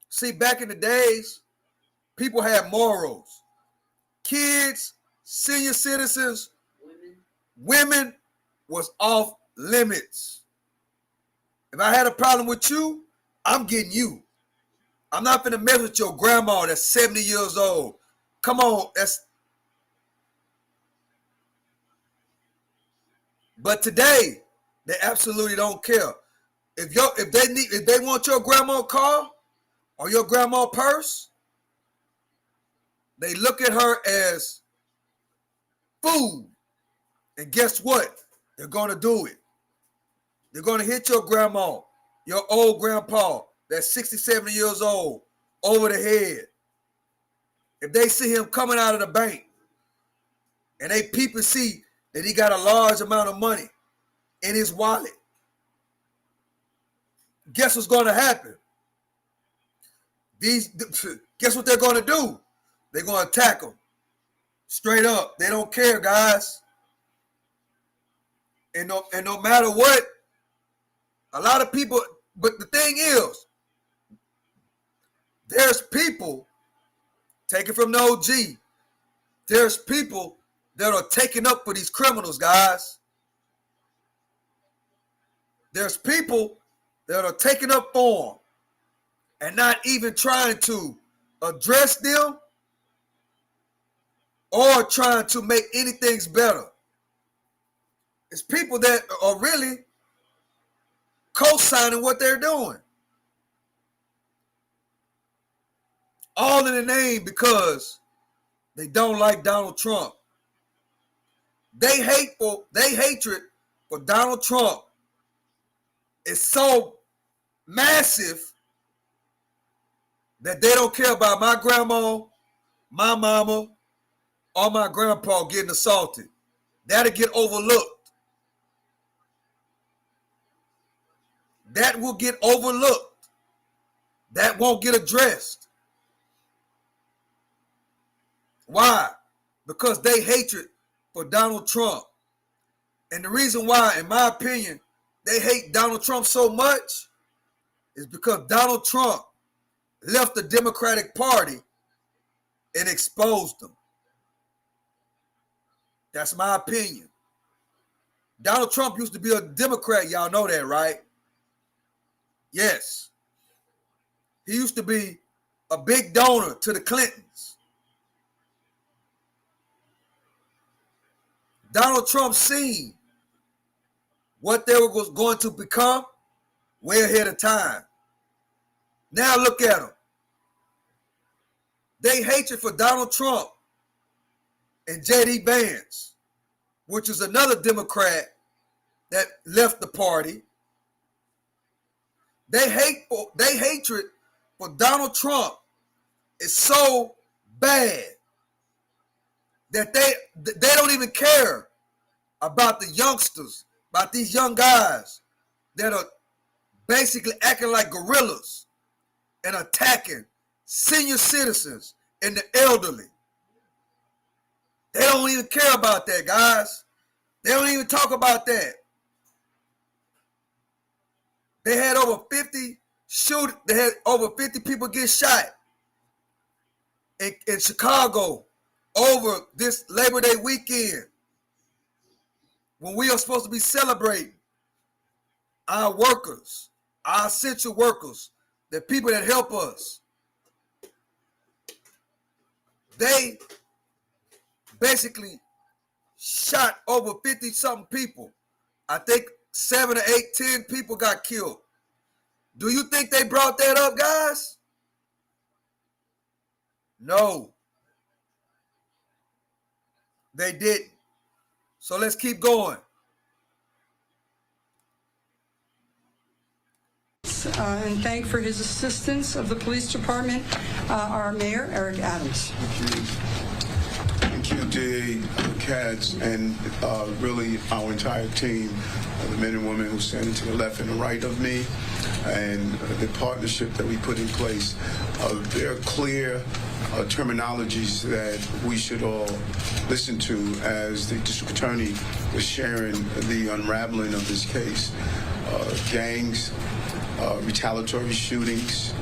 See, back in the days, people had morals. Kids, senior citizens, women was off limits. If I had a problem with you, I'm getting you. I'm not gonna mess with your grandma that's 70 years old. Come on, but today they absolutely don't care. If they want your grandma car or your grandma purse, they look at her as food. And guess what? They're gonna do it. They're gonna hit your grandma, your old grandpa that's 60, 70 years old over the head. If they see him coming out of the bank and they peep and see that he got a large amount of money in his wallet, guess what's going to happen? Guess what they're going to do? They're going to attack him. Straight up. They don't care, guys. And no matter what, a lot of people, but the thing is, there's people, take it from the OG, there's people that are taking up for these criminals, guys. There's people that are taking up form and not even trying to address them or trying to make anything better. It's people that are really co-signing what they're doing. All in the name because they don't like Donald Trump. They hatred for Donald Trump is so massive that they don't care about my grandma, my mama, or my grandpa getting assaulted. That'll get overlooked. That will get overlooked. That won't get addressed. Why? Because they hatred for Donald Trump. And the reason why, in my opinion, they hate Donald Trump so much is because Donald Trump left the Democratic Party and exposed them. That's my opinion. Donald Trump used to be a Democrat. Y'all know that, right? Yes. He used to be a big donor to the Clintons. Donald Trump seen what they were going to become way ahead of time. Now look at them. They hatred for Donald Trump and J.D. Vance, which is another Democrat that left the party. They hatred for Donald Trump is so bad that they don't even care about the youngsters, about these young guys that are basically acting like gorillas and attacking senior citizens and the elderly. They don't even care about that, guys. They don't even talk about that. They had over 50 people get shot in Chicago over this Labor Day weekend when we are supposed to be celebrating our workers, our essential workers, the people that help us. They basically shot over 50-something people. I think 7 or 8, 10 people got killed. Do you think they brought that up, guys? No. They didn't. So let's keep going. And thank for his assistance of the police department, our mayor, Eric Adams. Thank you, DA Katz, and really our entire team, the men and women who stand to the left and the right of me, and the partnership that we put in place. There are clear terminologies that we should all listen to as the district attorney was sharing the unraveling of this case. Gangs, retaliatory shootings,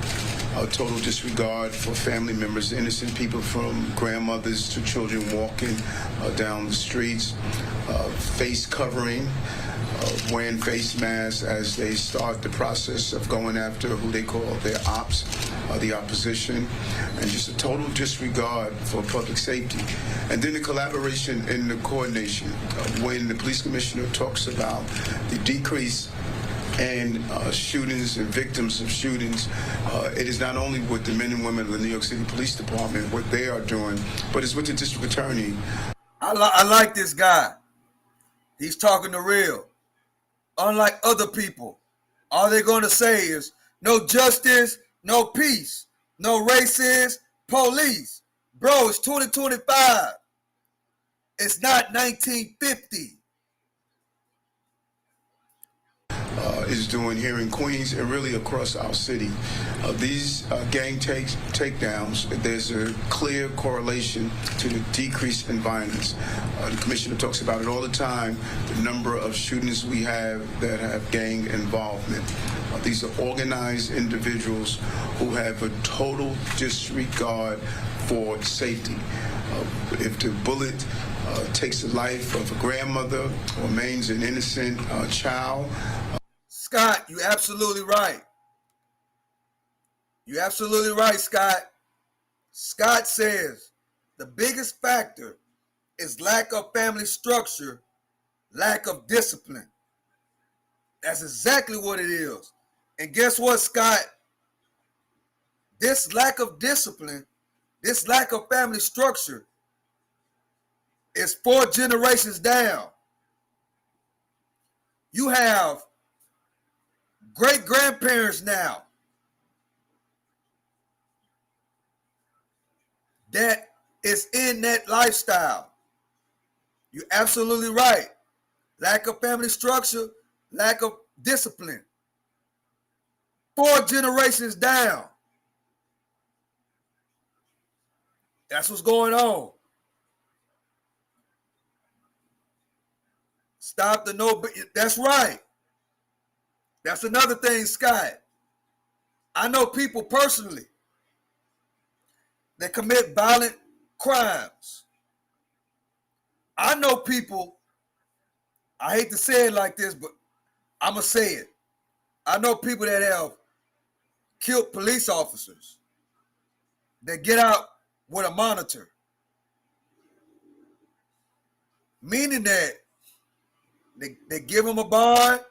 total disregard for family members, innocent people from grandmothers to children walking down the streets, face covering, wearing face masks as they start the process of going after who they call their ops, the opposition, and just a total disregard for public safety. And then the collaboration and the coordination. When the police commissioner talks about the decrease and shootings and victims of shootings, it is not only with the men and women of the New York City Police Department, what they are doing, but it's with the district attorney. I like this guy. He's talking the real. Unlike other people, all they're going to say is no justice, no peace, no racist police. Bro, it's 2025. It's not 1950. Is doing here in Queens and really across our city. These gang takedowns, there's a clear correlation to the decrease in violence. The commissioner talks about it all the time, the number of shootings we have that have gang involvement. These are organized individuals who have a total disregard for safety. If the bullet takes the life of a grandmother or maims an innocent child, Scott, you're absolutely right. You're absolutely right, Scott. Scott says the biggest factor is lack of family structure, lack of discipline. That's exactly what it is. And guess what, Scott? This lack of discipline, this lack of family structure is 4 generations down. You have great grandparents now that is in that lifestyle. You're absolutely right. Lack of family structure, lack of discipline. 4 generations down. That's what's going on. Stop the no. That's right. That's another thing, Scott. I know people personally that commit violent crimes. I know people, I hate to say it like this, but I'm going to say it. I know people that have killed police officers that get out with a monitor. Meaning that they give them a bond,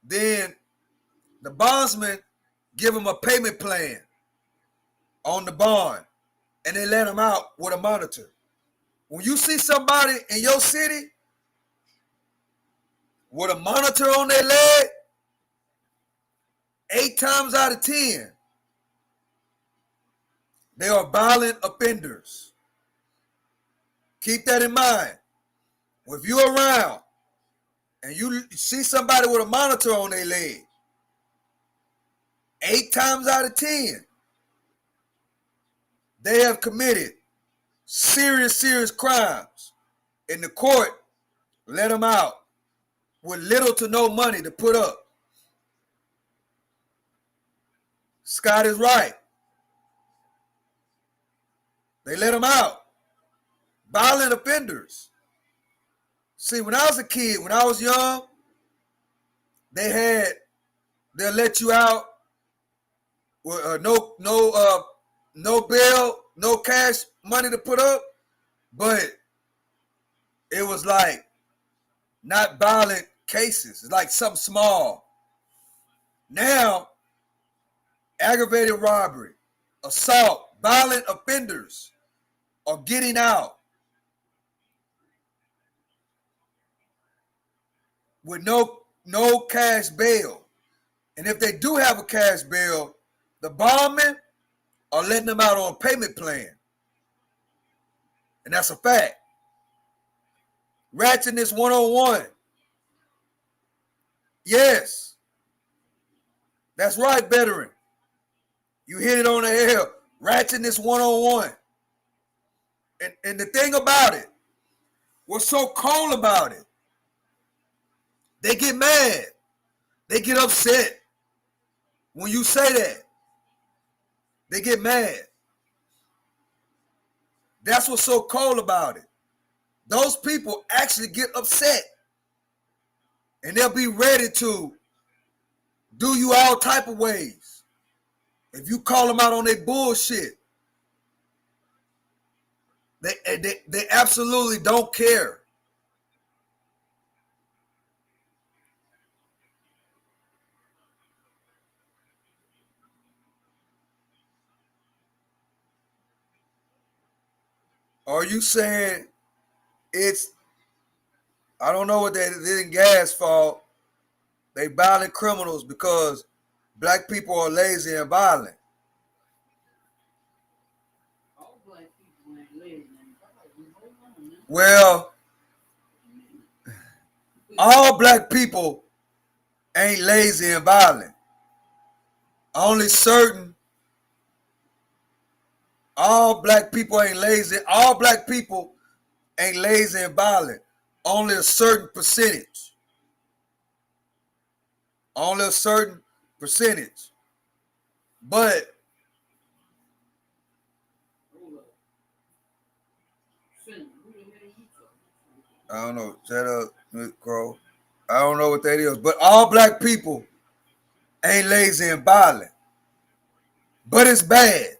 then the bondsman give them a payment plan on the bond, and they let them out with a monitor. When you see somebody in your city with a monitor on their leg, 8 times out of 10, they are violent offenders. Keep that in mind. If you're around and you see somebody with a monitor on their leg, 8 times out of 10, they have committed serious crimes. And the court let them out with little to no money to put up. Scott is right. They let them out. Violent offenders. See, when I was a kid, when I was young, they'll let you out with no bail, no cash money to put up, but it was like not violent cases. It's like something small. Now, aggravated robbery, assault, violent offenders are getting out with no cash bail. And if they do have a cash bail, the bondmen are letting them out on a payment plan. And that's a fact. Ratchetness 101. Yes. That's right, veteran. You hit it on the head. Ratchetness 101. And the thing about it, what's so cold about it, they get mad. They get upset when you say that. They get mad. That's what's so cold about it. Those people actually get upset. And they'll be ready to do you all type of ways. If you call them out on their bullshit, they absolutely don't care. Are you saying it's, I don't know what they did in gas fault. They violent criminals because black people are lazy and violent. Well, all black people ain't lazy and violent. Only certain, all black people ain't lazy. All black people ain't lazy and violent. Only a certain percentage. Only a certain percentage. But I don't know. Shut up, Crow. I don't know what that is, but all black people ain't lazy and violent. But it's bad.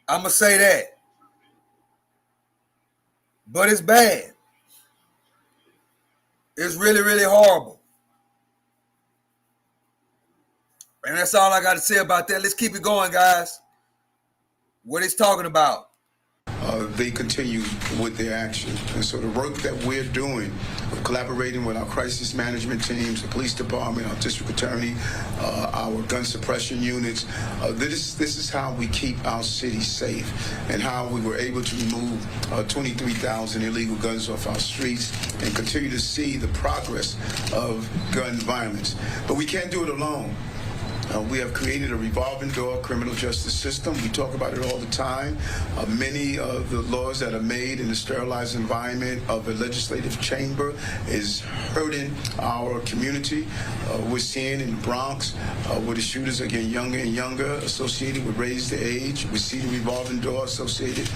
I'm going to say that. But it's bad. It's really, really horrible. And that's all I got to say about that. Let's keep it going, guys. What he's talking about. They continue with their action. And so the work that we're doing, collaborating with our crisis management teams, the police department, our district attorney, our gun suppression units, this is how we keep our city safe and how we were able to remove 23,000 illegal guns off our streets and continue to see the progress of gun violence. But we can't do it alone. We have created a revolving door criminal justice system. We talk about it all the time. Many of the laws that are made in the sterilized environment of the legislative chamber is hurting our community. We're seeing in the Bronx where the shooters are getting younger and younger associated with raised age. We see the revolving door associated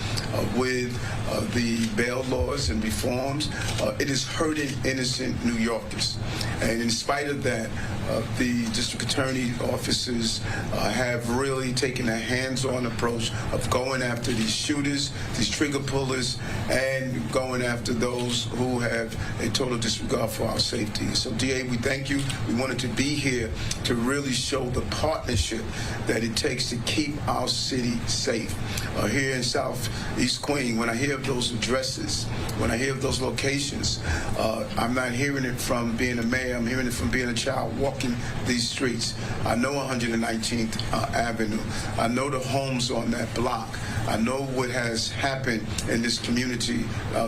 with the bail laws and reforms. It is hurting innocent New Yorkers. And in spite of that, the district attorney officers have really taken a hands-on approach of going after these shooters, these trigger pullers, and going after those who have a total disregard for our safety. So, DA, we thank you. We wanted to be here to really show the partnership that it takes to keep our city safe. Here in Southeast Queens, when I hear of those addresses, when I hear of those locations, I'm not hearing it from being a mayor. I'm hearing it from being a child walking these streets. I know 119th Avenue. I know the homes on that block. I know what has happened in this community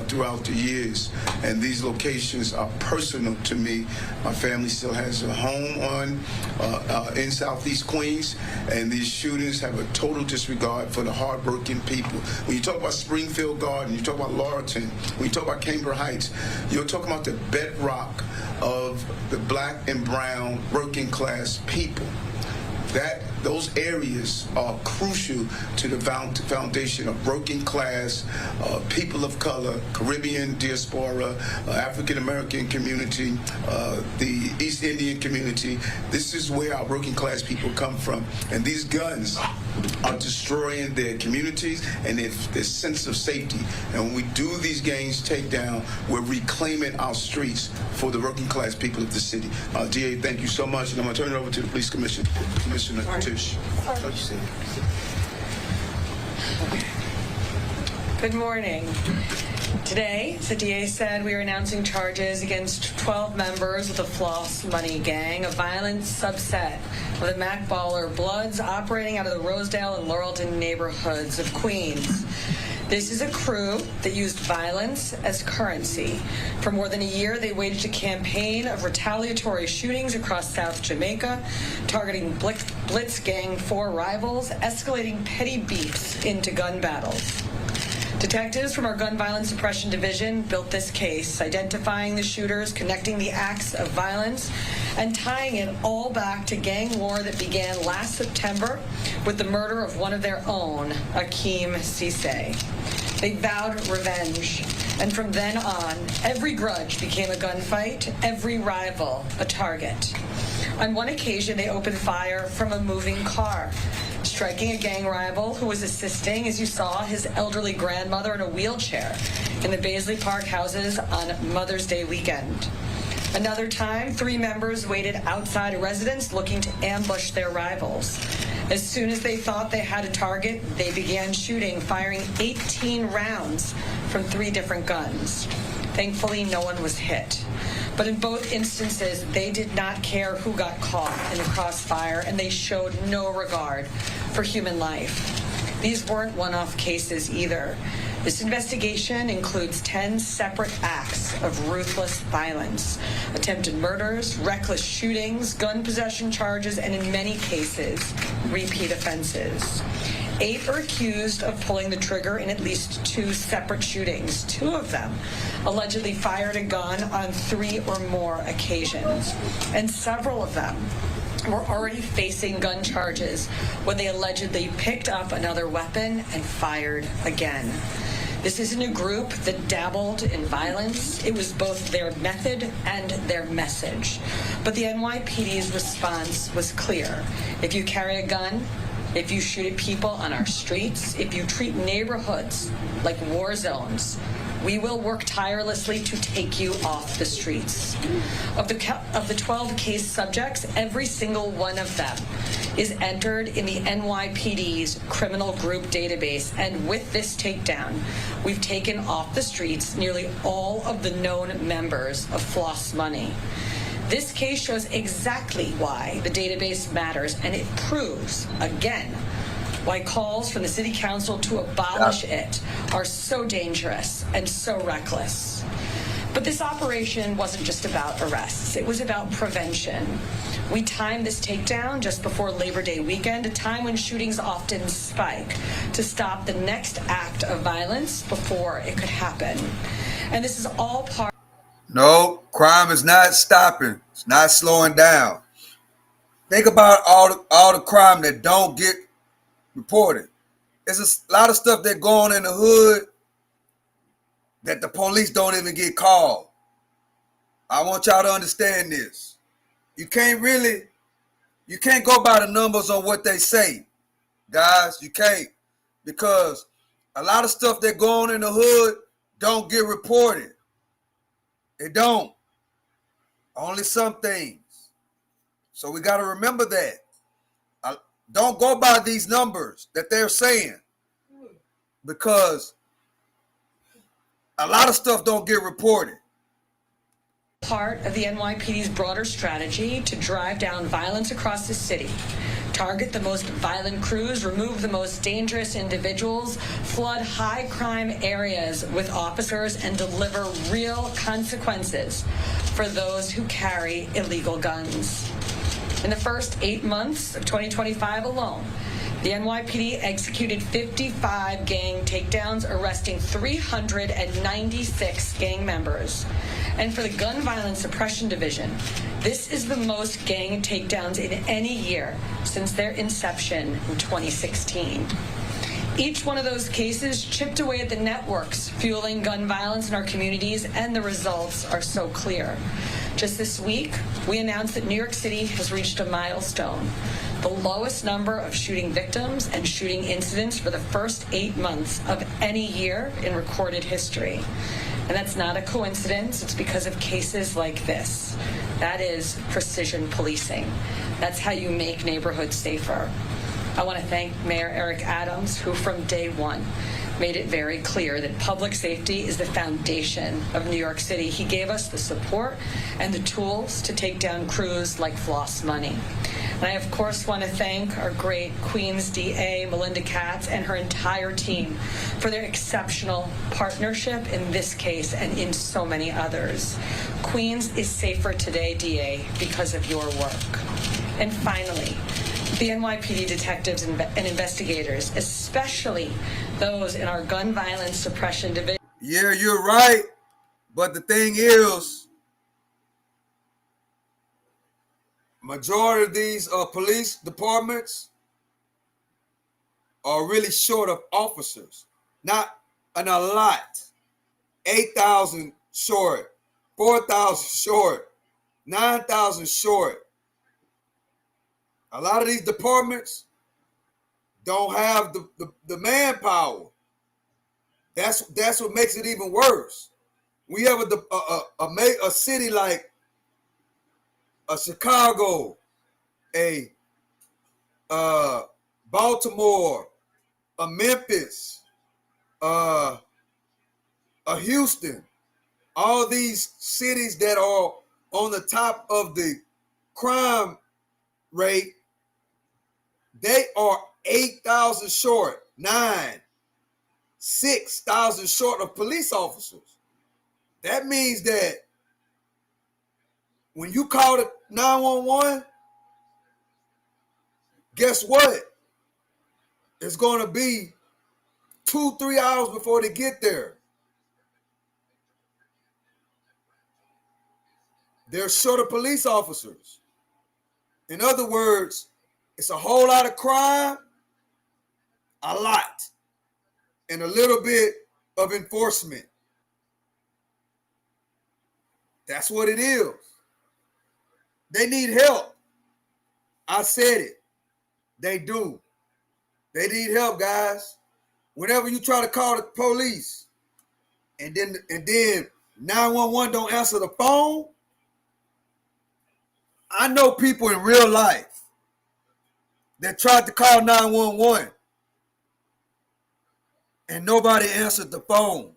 throughout the years, and these locations are personal to me. My family still has a home in Southeast Queens, and these shooters have a total disregard for the hardworking people. When you talk about Springfield Garden, you talk about Laurelton, when you talk about Cambridge Heights, you're talking about the bedrock of the black and brown working class people. Those areas are crucial to the foundation of working class, people of color, Caribbean diaspora, African American community, the East Indian community. This is where our working class people come from. And these guns are destroying their communities and their sense of safety. And when we do these gangs takedown, we're reclaiming our streets for the working class people of the city. DA, thank you so much. And I'm going to turn it over to the Police Commissioner, Commissioner Tish. Good morning. Today, the DA said we are announcing charges against 12 members of the Floss Money Gang, a violent subset of the Mac Baller Bloods operating out of the Rosedale and Laurelton neighborhoods of Queens. This is a crew that used violence as currency. For more than a year, they waged a campaign of retaliatory shootings across South Jamaica, targeting Blitz Gang 4 rivals, escalating petty beefs into gun battles. Detectives from our Gun Violence Suppression Division built this case, identifying the shooters, connecting the acts of violence, and tying it all back to gang war that began last September with the murder of one of their own, Akeem Cisse. They vowed revenge, and from then on, every grudge became a gunfight, every rival a target. On one occasion, they opened fire from a moving car, striking a gang rival who was assisting, as you saw, his elderly grandmother in a wheelchair in the Baisley Park houses on Mother's Day weekend. Another time, 3 members waited outside a residence looking to ambush their rivals. As soon as they thought they had a target, they began shooting, firing 18 rounds from 3 different guns. Thankfully, no one was hit. But in both instances, they did not care who got caught in the crossfire, and they showed no regard for human life. These weren't one-off cases either. This investigation includes 10 separate acts of ruthless violence, attempted murders, reckless shootings, gun possession charges, and in many cases, repeat offenses. 8 are accused of pulling the trigger in at least 2 separate shootings. 2 of them allegedly fired a gun on 3 or more occasions, and several of them were already facing gun charges when they allegedly picked up another weapon and fired again. This isn't a group that dabbled in violence. It was both their method and their message. But the NYPD's response was clear. If you carry a gun, if you shoot at people on our streets, if you treat neighborhoods like war zones, we will work tirelessly to take you off the streets. Of the 12 case subjects, every single one of them is entered in the NYPD's criminal group database. And with this takedown, we've taken off the streets nearly all of the known members of Floss Money. This case shows exactly why the database matters, and it proves, again, why calls from the City Council to abolish it are so dangerous and so reckless. But this operation wasn't just about arrests. It was about prevention. We timed this takedown just before Labor Day weekend, a time when shootings often spike, to stop the next act of violence before it could happen. And this is all part. No, crime is not stopping. It's not slowing down. Think about all the crime that don't get reported. There's a lot of stuff that go on in the hood that the police don't even get called. I want y'all to understand this. You can't go by the numbers on what they say, guys. You can't, because a lot of stuff that go on in the hood don't get reported. It don't. Only some things. So we got to remember that. Don't go by these numbers that they're saying, because a lot of stuff don't get reported. Part of the NYPD's broader strategy to drive down violence across the city, target the most violent crews, remove the most dangerous individuals, flood high crime areas with officers, and deliver real consequences for those who carry illegal guns. In the first 8 months of 2025 alone, the NYPD executed 55 gang takedowns, arresting 396 gang members. And for the Gun Violence Suppression Division, this is the most gang takedowns in any year since their inception in 2016. Each one of those cases chipped away at the networks fueling gun violence in our communities, and the results are so clear. Just this week, we announced that New York City has reached a milestone, the lowest number of shooting victims and shooting incidents for the first 8 months of any year in recorded history. And that's not a coincidence. It's because of cases like this. That is precision policing. That's how you make neighborhoods safer. I want to thank Mayor Eric Adams, who from day one made it very clear that public safety is the foundation of New York City. He gave us the support and the tools to take down crews like Floss Money. And I, of course, want to thank our great Queens DA, Melinda Katz, and her entire team for their exceptional partnership in this case and in so many others. Queens is safer today, DA, because of your work. And finally, the NYPD detectives and investigators, especially those in our gun violence suppression division. Yeah, you're right. But the thing is, majority of these police departments are really short of officers. Not a lot. 8,000 short, 4,000 short, 9,000 short. A lot of these departments don't have the manpower. That's what makes it even worse. We have a city like a Chicago, a Baltimore, a Memphis, a Houston. All these cities that are on the top of the crime rate, they are 8,000 short, 6,000 short of police officers. That means that when you call it 911, guess what? It's going to be 2-3 hours before they get there. They're short of police officers. In other words, it's a whole lot of crime, a lot, and a little bit of enforcement. That's what it is. They need help. I said it. They do. They need help, guys. Whenever you try to call the police and then 911 don't answer the phone, I know people in real life that tried to call 911 and nobody answered the phone.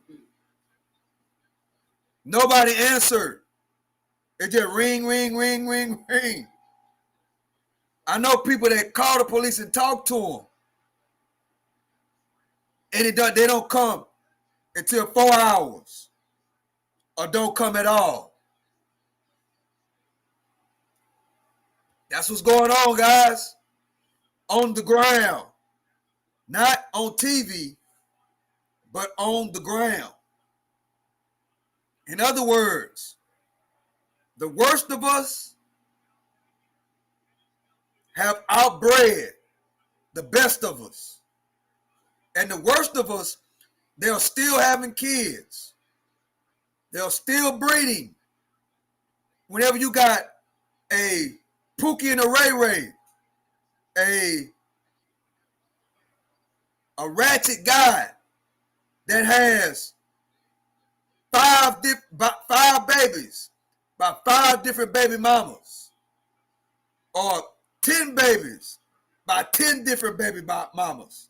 Nobody answered. It just ring, ring, ring, ring, ring. I know people that call the police and talk to them, and they don't come until 4 hours or don't come at all. That's what's going on, guys. On the ground. Not on TV, but on the ground. In other words, the worst of us have outbred the best of us. And the worst of us, they're still having kids. They're still breeding. Whenever you got a Pookie and a Ray Ray, a ratchet guy that has five babies by 5 different baby mamas, or 10 babies by 10 different baby mamas.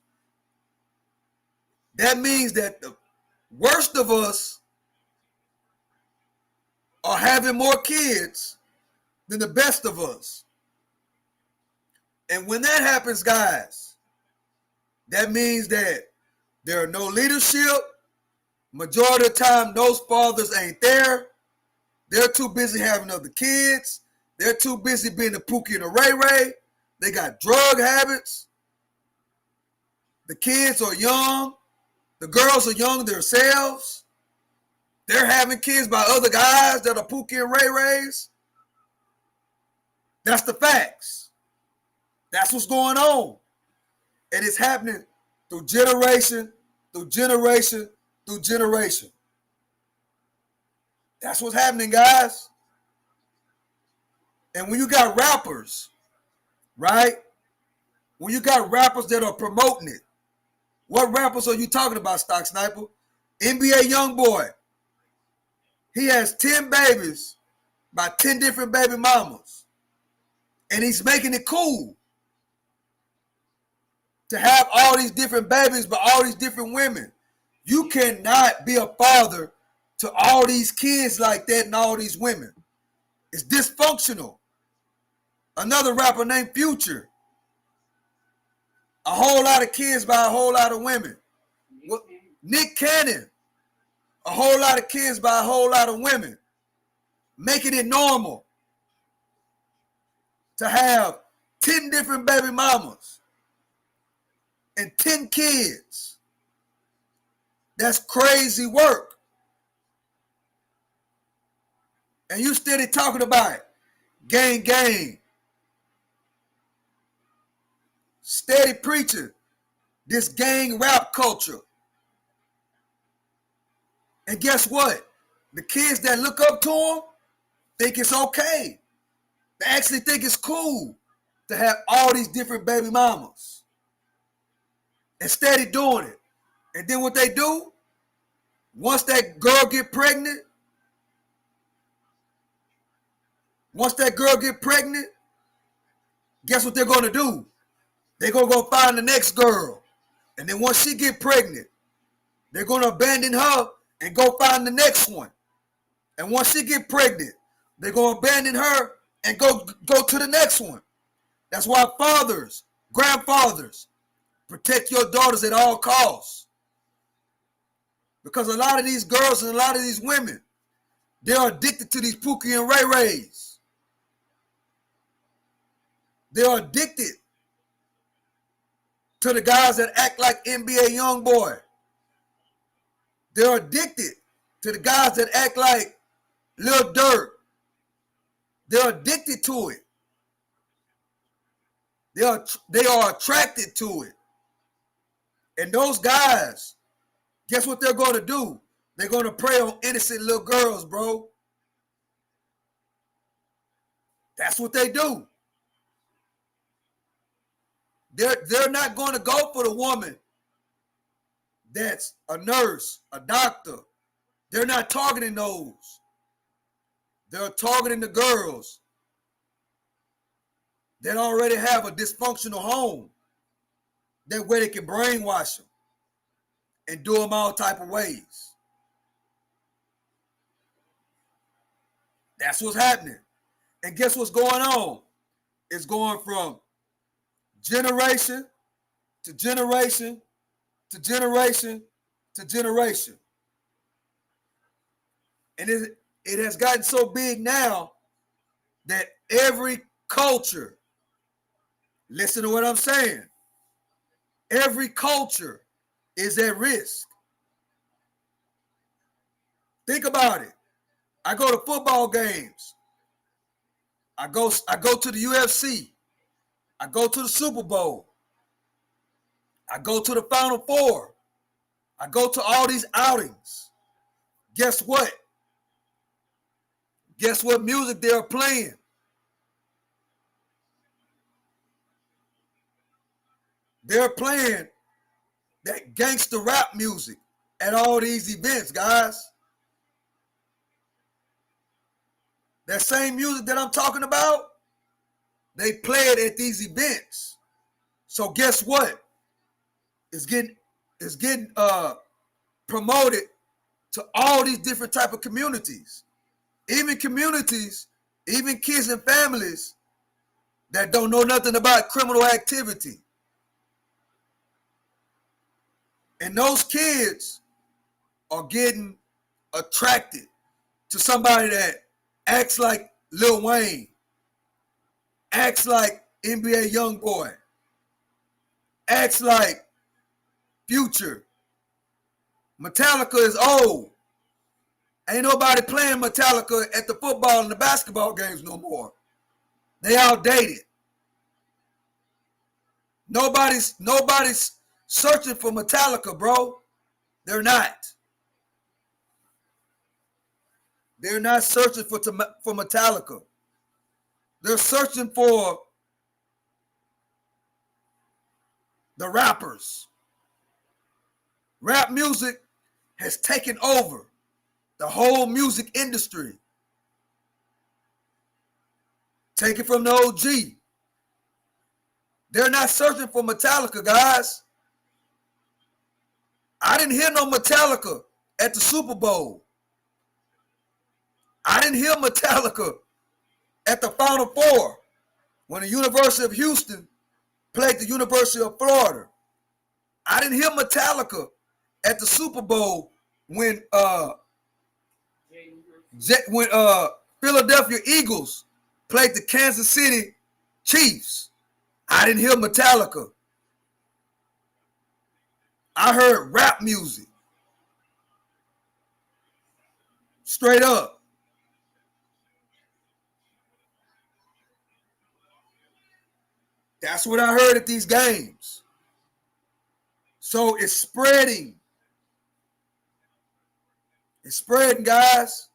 That means that the worst of us are having more kids than the best of us. And when that happens, guys, that means that there are no leadership. Majority of the time, those fathers ain't there. They're too busy having other kids. They're too busy being a Pookie and a Ray Ray. They got drug habits. The kids are young. The girls are young themselves. They're having kids by other guys that are Pookie and Ray Rays. That's the facts. That's what's going on. And it's happening through generation, through generation, through generation. That's what's happening, guys. And when you got rappers, right? When you got rappers that are promoting it, what rappers are you talking about, Stock Sniper? NBA Youngboy. He has 10 babies by 10 different baby mamas. And he's making it cool to have all these different babies by all these different women. You cannot be a father to all these kids like that and all these women. It's dysfunctional. Another rapper named Future. A whole lot of kids by a whole lot of women. Nick Cannon. A whole lot of kids by a whole lot of women. Making it normal to have 10 different baby mamas and 10 kids. That's crazy work. And you steady talking about it. Gang, gang. Steady preaching this gang rap culture. And guess what? The kids that look up to them think it's okay. They actually think it's cool to have all these different baby mamas. And steady doing it. And then what they do, once that girl get pregnant, guess what they're going to do? They're going to go find the next girl. And then once she get pregnant, they're going to abandon her and go find the next one. And once she get pregnant, they're going to abandon her and go to the next one. That's why fathers, grandfathers, protect your daughters at all costs. Because a lot of these girls and a lot of these women, they're addicted to these Pookie and Ray Rays. They're addicted to the guys that act like NBA Youngboy. They're addicted to the guys that act like Lil Durk. They're addicted to it. They are attracted to it. And those guys Guess what they're going to do? They're going to prey on innocent little girls, bro. That's what they do. They're not going to go for the woman that's a nurse, a doctor. They're not targeting those. They're targeting the girls that already have a dysfunctional home. That way they can brainwash them and do them all type of ways. That's what's happening. And guess what's going on? It's going from generation to generation to generation to generation. And it has gotten so big now that every culture, listen to what I'm saying, every culture is at risk. Think about it. I go to football games. I go to the UFC. I go to the Super Bowl. I go to the Final Four. I go to all these outings. Guess what? Guess what music they're playing? They're playing that gangster rap music at all these events, guys. That same music that I'm talking about, they play it at these events. So guess what? It's getting promoted to all these different type of communities. Even communities, even kids and families that don't know nothing about criminal activity. And those kids are getting attracted to somebody that acts like Lil Wayne, acts like NBA Youngboy, acts like Future. Metallica is old. Ain't nobody playing Metallica at the football and the basketball games no more. They outdated. Nobody's searching for Metallica, bro. They're not. They're not searching for Metallica. They're searching for the rappers. Rap music has taken over the whole music industry. Take it from the OG. They're not searching for Metallica, guys. I didn't hear no Metallica at the Super Bowl. I didn't hear Metallica at the Final Four when the University of Houston played the University of Florida. I didn't hear Metallica at the Super Bowl when Philadelphia Eagles played the Kansas City Chiefs. I didn't hear Metallica. I heard rap music. Straight up. That's what I heard at these games. So it's spreading. It's spreading, guys.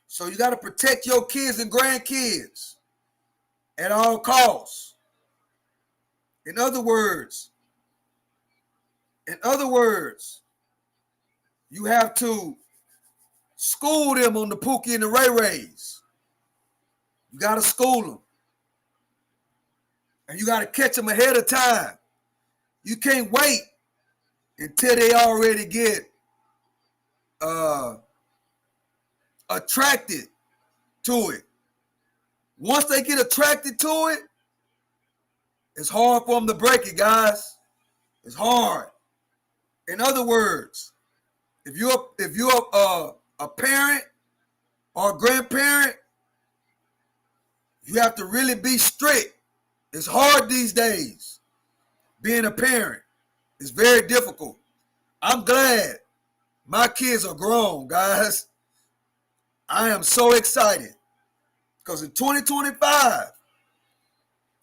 So you got to protect your kids and grandkids at all costs. In other words, you have to school them on the Pookie and the Ray Rays. You got to school them. And you got to catch them ahead of time. You can't wait until they already get attracted to it. Once they get attracted to it, it's hard for them to break it, guys. It's hard. In other words, if you're a parent or a grandparent, you have to really be strict. It's hard these days. Being a parent is very difficult. I'm glad my kids are grown, guys. I am so excited because in 2025,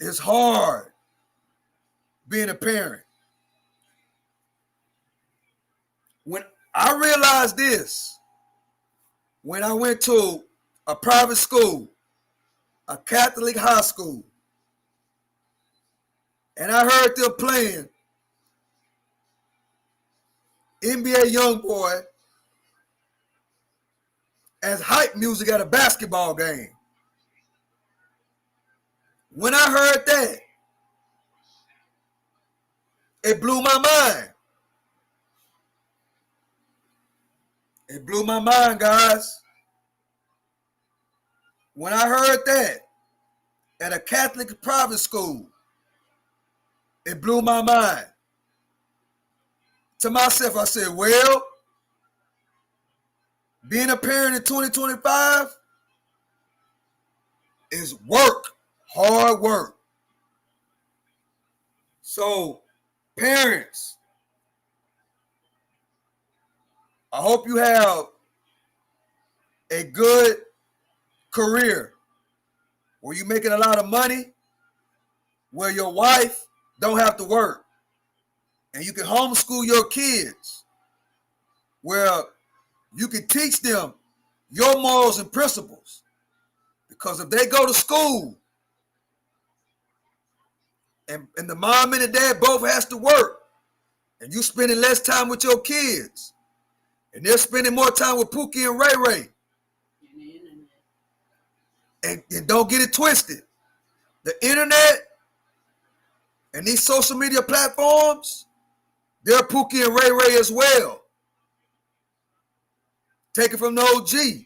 it's hard being a parent. I realized this when I went to a private school, a Catholic high school, and I heard them playing NBA Youngboy as hype music at a basketball game. When I heard that, it blew my mind. It blew my mind, guys. When I heard that at a Catholic private school, it blew my mind. To myself, I said, well, being a parent in 2025 is work, hard work. So, parents, I hope you have a good career where you're making a lot of money, where your wife don't have to work, and you can homeschool your kids, where you can teach them your morals and principles. Because if they go to school and the mom and the dad both has to work, and you spending less time with your kids, and they're spending more time with Pookie and Ray Ray, and don't get it twisted, the internet and these social media platforms, they're Pookie and Ray Ray as well. Take it from the OG.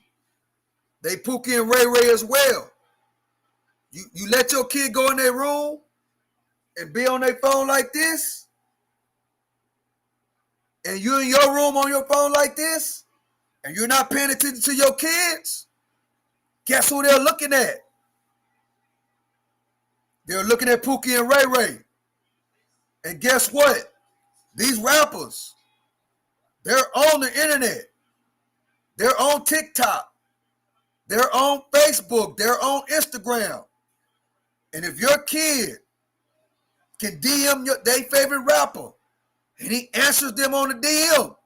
They Pookie and Ray Ray as well. You let your kid go in their room and be on their phone like this, and you in your room on your phone like this, and you're not paying attention to your kids, guess who they're looking at? They're looking at Pookie and Ray Ray. And guess what? These rappers, they're on the internet. They're on TikTok. They're on Facebook. They're on Instagram. And if your kid can DM their favorite rapper, and he answers them on the DM,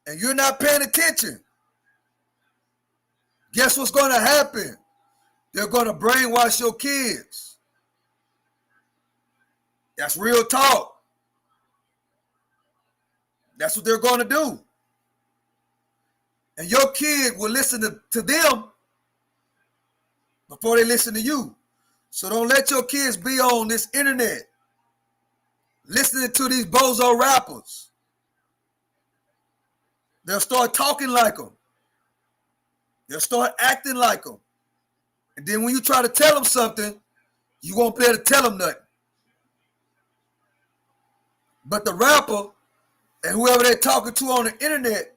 and you're not paying attention, guess what's going to happen? They're going to brainwash your kids. That's real talk. That's what they're going to do. And your kid will listen to them before they listen to you. So don't let your kids be on this internet listening to these bozo rappers. They'll start talking like them. They'll start acting like them. And then when you try to tell them something, you won't be able to tell them nothing. But the rapper and whoever they're talking to on the internet,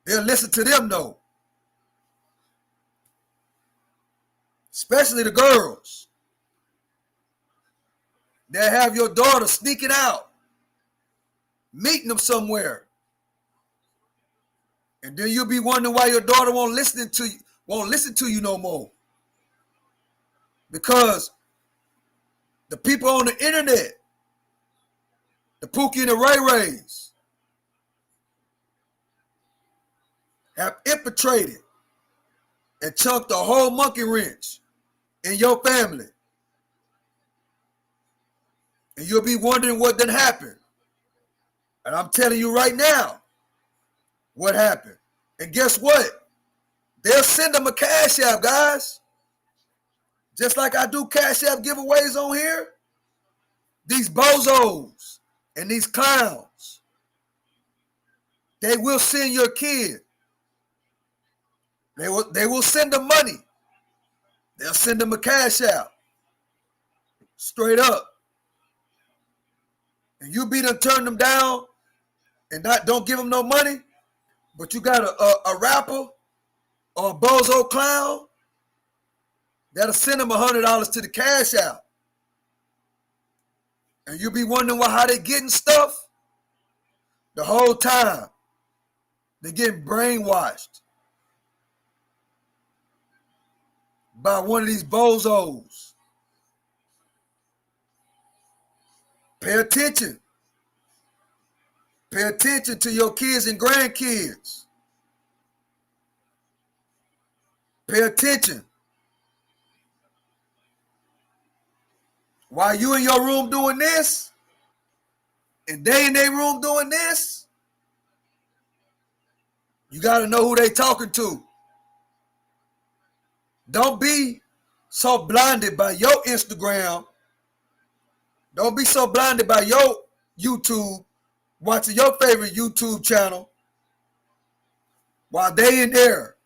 they'll listen to them though. Especially the girls. They'll have your daughter sneaking out, meeting them somewhere. And then you'll be wondering why your daughter won't listen to you no more. Because the people on the internet, the Pookie and the Ray Rays, have infiltrated and chunked a whole monkey wrench in your family. And you'll be wondering what done happened. And I'm telling you right now what happened. And guess what? They'll send them a Cash App, guys. Just like I do Cash App giveaways on here. These bozos and these clowns, they will send your kid. They will send them money. They'll send them a Cash App. Straight up. And you be done turn them down and don't give them no money, but you got a rapper or a bozo clown that'll send them $100 to the Cash App. And you be wondering how they getting stuff. The whole time, they're getting brainwashed by one of these bozos. Pay attention. Pay attention to your kids and grandkids. Pay attention. While you in your room doing this, and they in their room doing this, you got to know who they talking to. Don't be so blinded by your Instagram. Don't be so blinded by your YouTube, watching your favorite YouTube channel while they in there.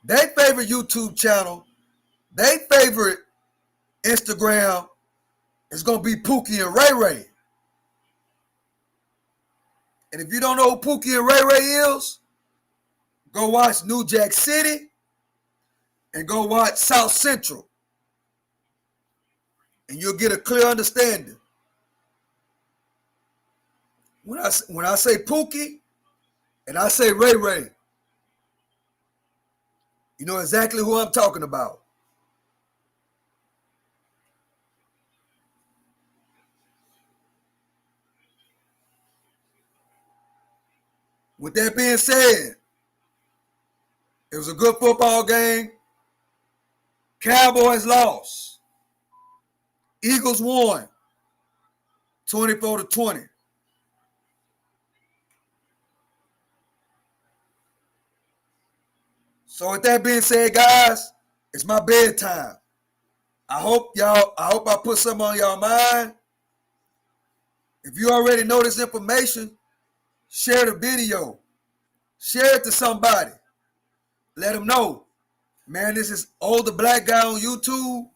Their favorite YouTube channel, their favorite Instagram is going to be Pookie and Ray Ray. And if you don't know who Pookie and Ray Ray is, go watch New Jack City and go watch South Central. And you'll get a clear understanding. When I say Pookie and I say Ray Ray, you know exactly who I'm talking about. With that being said, it was a good football game. Cowboys lost. Eagles won 24-20. So with that being said, guys, it's my bedtime. I hope I put something on y'all mind. If you already know this information, share the video. Share it to somebody. Let them know. Man, this is older black guy on YouTube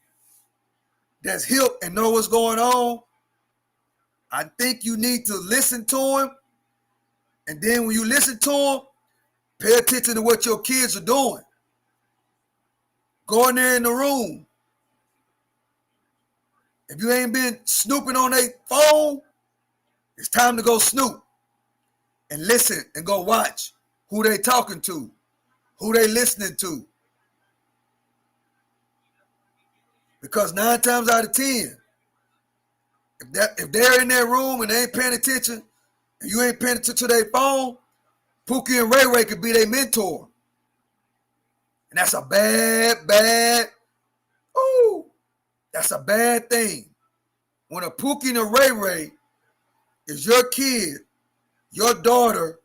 that's hip and know what's going on. I think you need to listen to him. And then when you listen to him, pay attention to what your kids are doing. Go in there in the room. If you ain't been snooping on their phone, it's time to go snoop and listen and go watch who they talking to, who they listening to. Because 9 times out of 10, if they're in their room and they ain't paying attention, and you ain't paying attention to their phone, Pookie and Ray Ray could be their mentor. And that's a bad thing. When a Pookie and a Ray Ray is your kid, your daughter,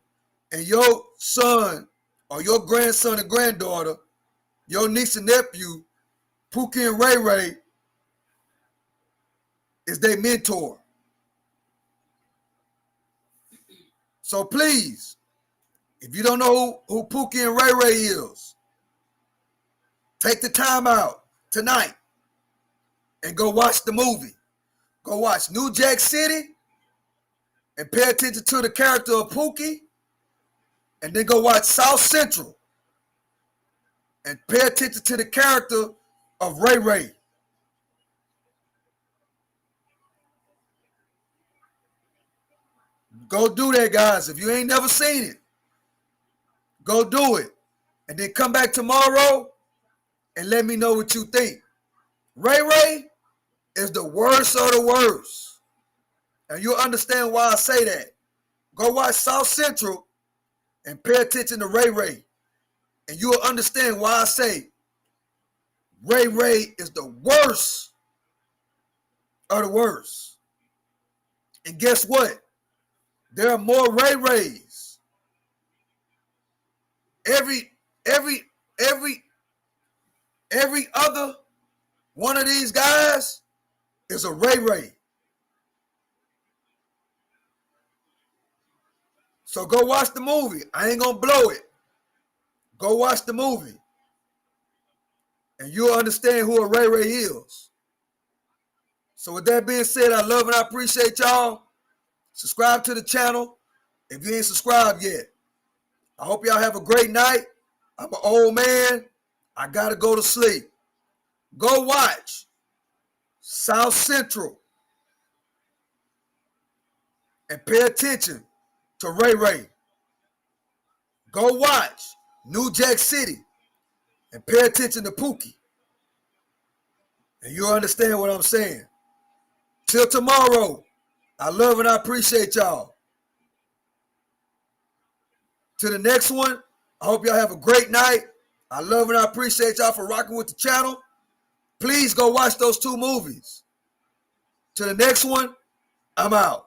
and your son, or your grandson and granddaughter, your niece and nephew, Pookie and Ray Ray is their mentor. So please, if you don't know who Pookie and Ray Ray is, take the time out tonight and go watch the movie. Go watch New Jack City and pay attention to the character of Pookie, and then go watch South Central and pay attention to the character of Ray Ray. Go do that, guys. If you ain't never seen it, go do it. And then come back tomorrow and let me know what you think. Ray Ray is the worst of the worst. And you'll understand why I say that. Go watch South Central and pay attention to Ray Ray. And you'll understand why I say Ray Ray is the worst of the worst. And guess what? There are more Ray Rays. Every other one of these guys is a Ray Ray. So go watch the movie. I ain't gonna blow it. Go watch the movie. And you'll understand who a Ray Ray is. So with that being said, I love and I appreciate y'all. Subscribe to the channel if you ain't subscribed yet. I hope y'all have a great night. I'm an old man. I gotta go to sleep. Go watch South Central and pay attention to Ray Ray. Go watch New Jack City and pay attention to Pookie. And you'll understand what I'm saying. Till tomorrow, I love and I appreciate y'all. To the next one, I hope y'all have a great night. I love and I appreciate y'all for rocking with the channel. Please go watch those 2 movies. To the next one, I'm out.